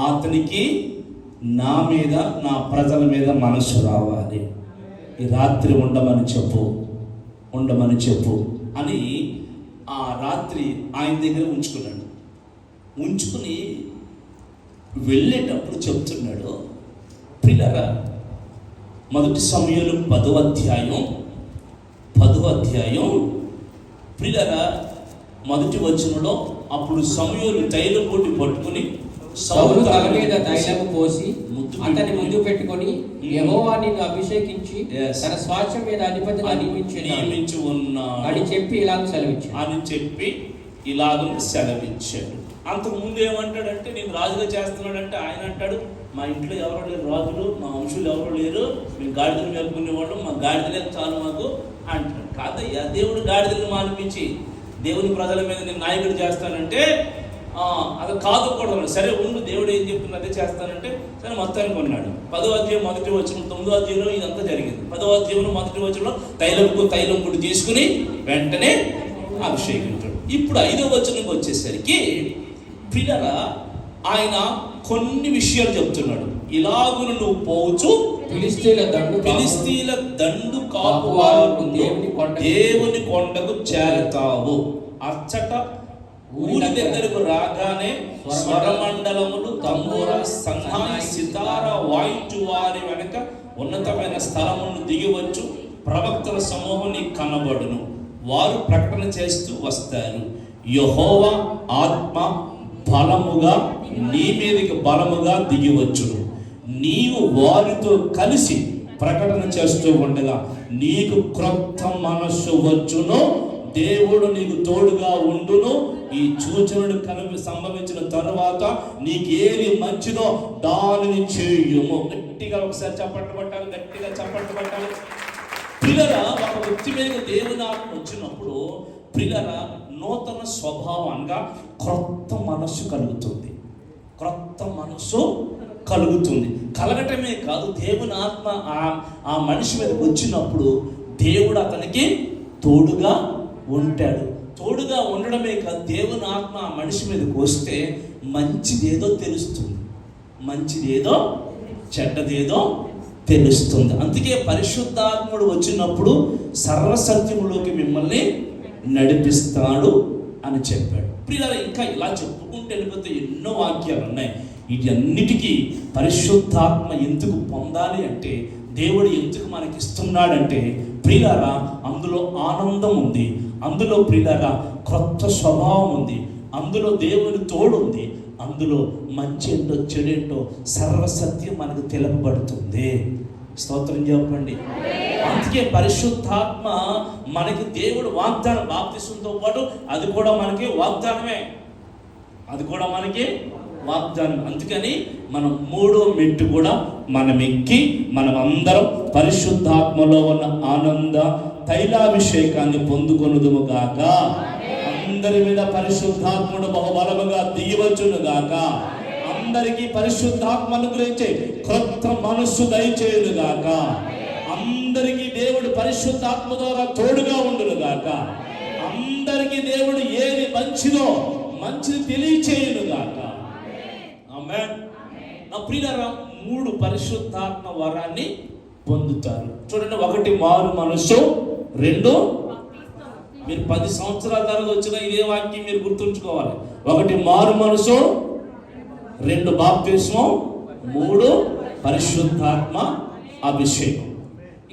అతనికి నా మీద, నా ప్రజల మీద మనసు రావాలి. ఈ రాత్రి ఉండమని చెప్పు అని ఆ రాత్రి ఆయన దగ్గర ఉంచుకున్నాడు. ఉంచుకుని వెళ్ళేటప్పుడు చెప్తున్నాడు, ప్రియులారా, మొదటి సమూయేలు 10వ అధ్యాయం ప్రియులారా, మొదటి వచనంలో అప్పుడు సమూయేలు తైలం పొడి పట్టుకుని సౌలు తల మీద తైలము పోసి అతని ముందు పెట్టుకొని, యెహోవా నిన్ను అభిషేకించి తన స్వాస్థ్యం మీద అధిపతిగా నియమించి ఉన్నాడు అని చెప్పి ఇలాగ సెలవిచ్చాడు. అంతకు ముందు ఏమంటాడంటే, నేను రాజుగా చేస్తున్నాడంటే ఆయన అంటాడు, మా ఇంట్లో ఎవరు లేరు రాజులు, మా వంశులు ఎవరు లేరు, మేము గాడిదలు మేపుకునేవాళ్ళం, మా గాడిదలే చాలు మాకు అంటాడు. కాదయ్యా, దేవుడు గాడిదలను మానిపించి దేవుని ప్రజల మీద నేను నాయకుడు చేస్తానంటే అది కాదు కూడా. సరే ఉండు, దేవుడు ఏం చెప్తున్నా అదే చేస్తానంటే సరే మొత్తానికి ఉన్నాడు. 10వ అధ్యాయం మొదటి వచనం, 9వ అధ్యాయంలో ఇదంతా జరిగింది. 10వ అధ్యాయంలో మొదటి వచనంలో తైలం పొడి తీసుకుని వెంటనే అభిషేకించాడు. ఇప్పుడు 5వ వచనంకి వచ్చేసరికి ప్రియులారా, ఆయన కొన్ని విషయాలు చెప్తున్నాడు. ఇలాగును నువ్వు పోవచ్చు, ఫిలిష్తీయుల దండు కాపువారు దేవుని కొండకు చేరతావు. అచ్చట ఊరి దగ్గరకు రాగానే స్వరమండలములు, తంబూర, సన్నాయి, సితార వాయించు వారి వెనక ఉన్నతమైన స్థలమును దిగివచ్చు. ప్రవక్తల సమూహం నీకు కనబడును. వారు ప్రకటన చేస్తూ వస్తారు. యెహోవా ఆత్మ బలముగా నీ మీదకి బలముగా దిగివచ్చును. నీవు వారితో కలిసి ప్రకటన చేస్తూ ఉండగా నీకు క్రొత్త మనస్సు వచ్చును. దేవుడు నీకు తోడుగా ఉండును. ఈ సూచనలు సంభవించిన తరువాత నీకేది మంచిదో దానిని చేయుము. గట్టిగా ఒకసారి చప్పట్లు పట్టాలి, గట్టిగా చప్పట్లు పట్టాలి. ప్రియులారా, ఒక వ్యక్తి మీద దేవుని ఆత్మ వచ్చినప్పుడు ప్రియులారా, నూతన స్వభావంగా క్రొత్త మనస్సు కలుగుతుంది. కలగటమే కాదు, దేవుని ఆత్మ ఆ మనిషి మీదకి వచ్చినప్పుడు దేవుడు అతనికి తోడుగా ఉంటాడు. తోడుగా ఉండడమే కాదు, దేవుని ఆత్మ ఆ మనిషి మీదకి వస్తే మంచిదేదో తెలుస్తుంది, మంచిదేదో చెడ్డదేదో తెలుస్తుంది. అందుకే పరిశుద్ధాత్ముడు వచ్చినప్పుడు సర్వసత్యములోకి మిమ్మల్ని నడిపిస్తాడు అని చెప్పాడు. ప్రియులారా, ఇంకా ఇలా చెప్పుకుంటూ వెళ్ళిపోతే ఎన్నో వాక్యాలు ఉన్నాయి. వీటన్నిటికీ పరిశుద్ధాత్మ ఎందుకు పొందాలి అంటే, దేవుడు ఎందుకు మనకి ఇస్తున్నాడంటే, ప్రియులారా, అందులో ఆనందం ఉంది, అందులో ప్రియులారా క్రొత్త స్వభావం ఉంది, అందులో దేవుని తోడు ఉంది, అందులో మంచి ఏంటో చెడేంటో సర్వసత్యం మనకు తెలుపబడుతుంది. స్తోత్రం చెప్పండి. అందుకే పరిశుద్ధాత్మ మనకి దేవుడు వాగ్దానం, బాప్తిసంతో పాటు అది కూడా మనకి వాగ్దానమే, వాగ్దానం. అందుకని మనం 3వ మెట్టు కూడా మనం ఎక్కి మనం అందరం పరిశుద్ధాత్మలో ఉన్న ఆనంద తైలాభిషేకాన్ని పొందుకొనుదుము గాక. అందరి మీద పరిశుద్ధాత్ముడు బహుబలముగా దిగివచ్చును గాక. అందరికీ పరిశుద్ధాత్మను గురించి క్రొత్త మనస్సు దయచేయును గాక. అందరికీ దేవుడు పరిశుద్ధాత్మ ద్వారా తోడుగా ఉండును గాక. అందరికీ దేవుడు ఏది మంచిదో మంచిది తెలియచేయును గాక. ఆమేన్. నా ప్రియులారా, 3 పరిశుద్ధాత్మ వరాన్ని పొందుతారు. చూడండి, 1 మారు మనస్సు, 2 మీరు 10 సంవత్సరాల తర్వాత వచ్చిన ఇదే వాక్యం మీరు గుర్తుంచుకోవాలి. 1 మారు మనసు, 2 బాప్తిస్మం, 3 పరిశుద్ధాత్మ అభిషేకం.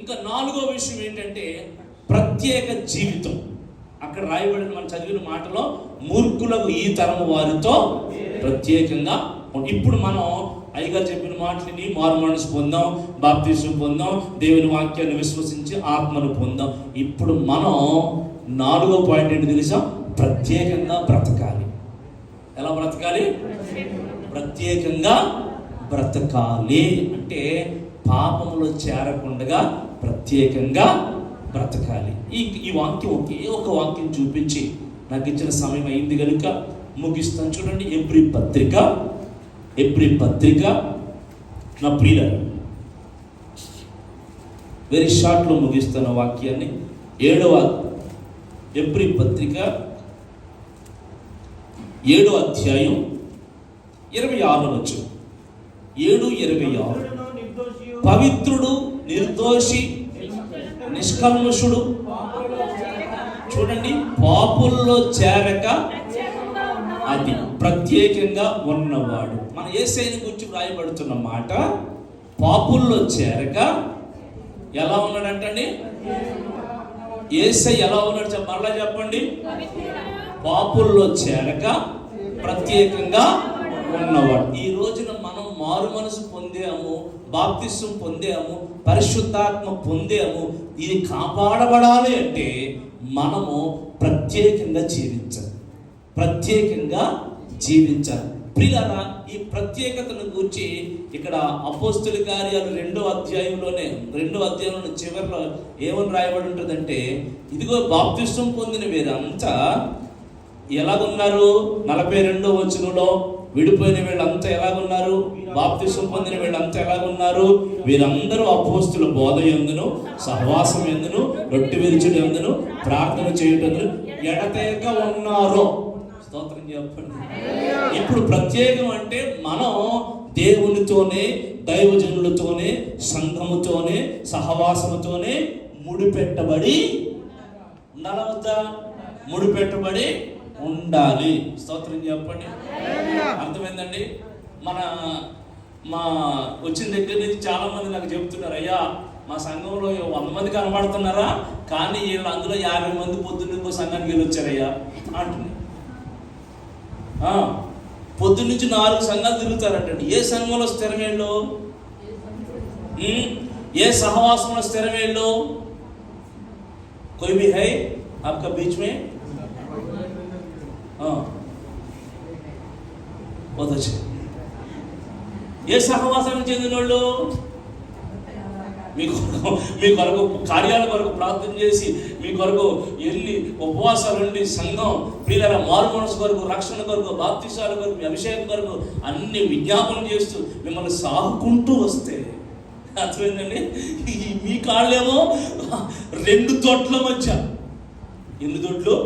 ఇంకా 4వ విషయం ఏంటంటే ప్రత్యేక జీవితం. అక్కడ రాయబడిన మనం చదివిన మాటలో మూర్ఖులకు ఈ తరము వారితో ప్రత్యేకంగా. ఇప్పుడు మనం అయ్యగారు చెప్పిన మాటలని మారు మనసు పొందాం, బాప్తిస్మం పొందాం, దేవుని వాక్యాన్ని విశ్వసించి ఆత్మను పొందాం. ఇప్పుడు మనం 4వ పాయింట్ ఏంటి తెలుసా? ప్రత్యేకంగా బ్రతకాలి. ఎలా బ్రతకాలి? ప్రత్యేకంగా బ్రతకాలి అంటే పాపములో చేరకుండా ప్రత్యేకంగా బ్రతకాలి. ఈ వాక్యం ఒకే ఒక వాక్యం చూపించి నాకు ఇచ్చిన సమయం అయింది కనుక ముగిస్తాను. చూడండి, ఎబ్రీ పత్రిక నా ప్రియులారా, వెరీ షార్ట్లో ముగిస్తున్న వాక్యాన్ని. 7వ ఎబ్రీ పత్రిక 7వ అధ్యాయం 26వ వచనం. 7:26. పవిత్రుడు, నిర్దోషి, నిష్కల్మషుడు, చూడండి, పాపుల్లో చేరక అది ప్రత్యేకంగా ఉన్నవాడు. మన యేసయ్యను గురించి రాయబడుతున్న మాట, పాపుల్లో చేరక ఎలా ఉన్నాడంటండి? యేసయ్య ఎలా ఉన్నాడు మరలా చెప్పండి. పాపుల్లో చేరక ప్రత్యేకంగా ఉన్నవాడు. ఈ రోజున మనం మారు మనసు పొందాము, బాప్తిస్వం పొందాము, పరిశుద్ధాత్మ పొందాము. ఇది కాపాడబడాలి అంటే మనము ప్రత్యేకంగా జీవించాలి. ప్రియులారా, ఈ ప్రత్యేకతను గురించి ఇక్కడ అపోస్తుల కార్యాలు 2వ అధ్యాయంలో చివరిలో ఏమని రాయబడి ఉంటుందంటే, ఇదిగో బాప్తిస్వం పొందిన వీరంతా ఎలాగున్నారు? 42వ వచనంలో, విడిపోయిన వీళ్ళంతా ఎలాగున్నారు? బాప్తిస్వం పొందిన వీళ్ళంతా ఎలాగున్నారు? వీరందరూ అపోస్తుల బోధ యందును, సహవాసం యందును, రొట్టె విరుచుడు యందును, ప్రార్థన చేయుటందును ఎడతెగక ఉన్నారు. స్తోత్రం చెప్పండి. ఇప్పుడు ప్రత్యేకం అంటే మనం దేవునితోనే, దైవజనులతోనే, సంఘముతోనే, సహవాసముతోనే ముడిపెట్టబడి ఉండాలవుతా? ముడిపెట్టబడి ఉండాలి. స్తోత్రం చెప్పండి. అర్థమైందండి? మా వచ్చిన దగ్గర నుంచి చాలా మంది నాకు చెప్తున్నారు, అయ్యా మా సంఘంలో 100 మంది కనబడుతున్నారా, కానీ వీళ్ళు అందులో 50 మంది పొద్దున్న ఇంకో సంఘానికి వెళ్ళి వచ్చారయ్యా అంటున్నారు. పొద్దున్న నుంచి 4 సంఘాలు తిరుగుతారంటండి. ఏ సంఘంలో స్థిరమేళ్ళు? ఏ సహవాసంలో స్థిరమేళ్ళు? कोई भी है आपका बीच में? बहुत अच्छे. ఏ సహవాసానికి చెందిన వాళ్ళు? మీ కొరకు కార్యాల కొరకు ప్రార్థన చేసి, మీ కొరకు వెళ్ళి ఉపవాసాలు ఉండి, సంఘం ప్రియుల మారు మనసు కొరకు, రక్షణ కొరకు, బాప్తిసాల కొరకు, మీ అభిషేకం కొరకు అన్ని విజ్ఞాపనం చేస్తూ మిమ్మల్ని సాగుకుంటూ వస్తే, అర్థమైందండి? మీ కాళ్ళేమో 2 తొట్ల మధ్య. ఎన్ని తొట్లు?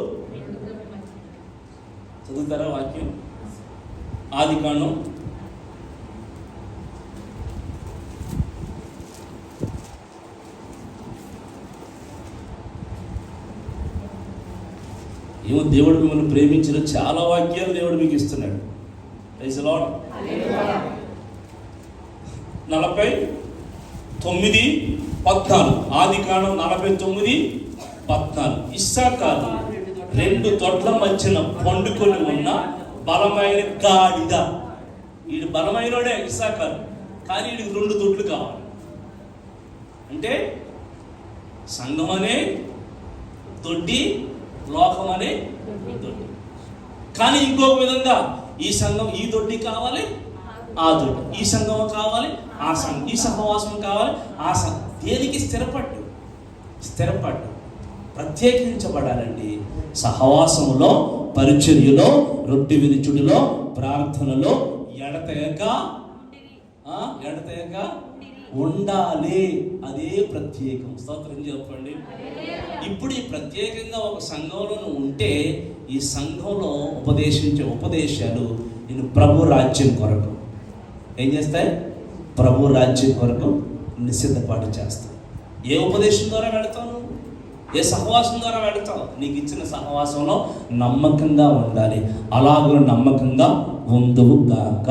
చదువుతారా వాక్యం? ఆదికాండం 'ఏమో దేవుడు మిమ్మల్ని ప్రేమించిన చాలా వాక్యాలు దేవుడు మీకు ఇస్తున్నాడు. Praise the lord. 49:14 ఆదికాండం 49:14. ఇస్సాకారు 2 తొట్ల మధ్యన పండుకొని ఉన్న బలమైన గాడిద. వీడు బలమైనోడే ఇస్సాకారు, కానీ వీడికి 2 తొట్లు కావాలి. అంటే సంఘం అనే దొడ్డి, లోకం అనే దొడ్డి. కానీ ఇంకొక విధంగా ఈ సంఘం ఈ దొడ్డి కావాలి, ఆ దొడ్డి, ఈ సంఘం కావాలి, ఆ సంఘం, ఈ సహవాసం కావాలి, ఆ సంఘం. దేనికి స్థిరపడ్డు ప్రత్యేకించబడాలండి. సహవాసంలో, పరిచర్యలో, రొట్టె విరుచుడిలో, ప్రార్థనలో ఎడతెగక ఉండాలి. అదే ప్రత్యేకం. స్తోత్రం చెప్పండి. ఇప్పుడు ఈ ప్రత్యేకంగా ఒక సంఘంలో ఉంటే, ఈ సంఘంలో ఉపదేశించే ఉపదేశాలు నేను ప్రభు రాజ్యం కొరకు ఏం చేస్తాయి? ప్రభు రాజ్యం కొరకు సిద్ధపాటు చేస్తాను. ఏ ఉపదేశం ద్వారా వెళతాను? ఏ సహవాసం ద్వారా వెళతావు? నీకు ఇచ్చిన సహవాసంలో నమ్మకంగా ఉండాలి. అలాగే నమ్మకంగా ఉందువు గాక.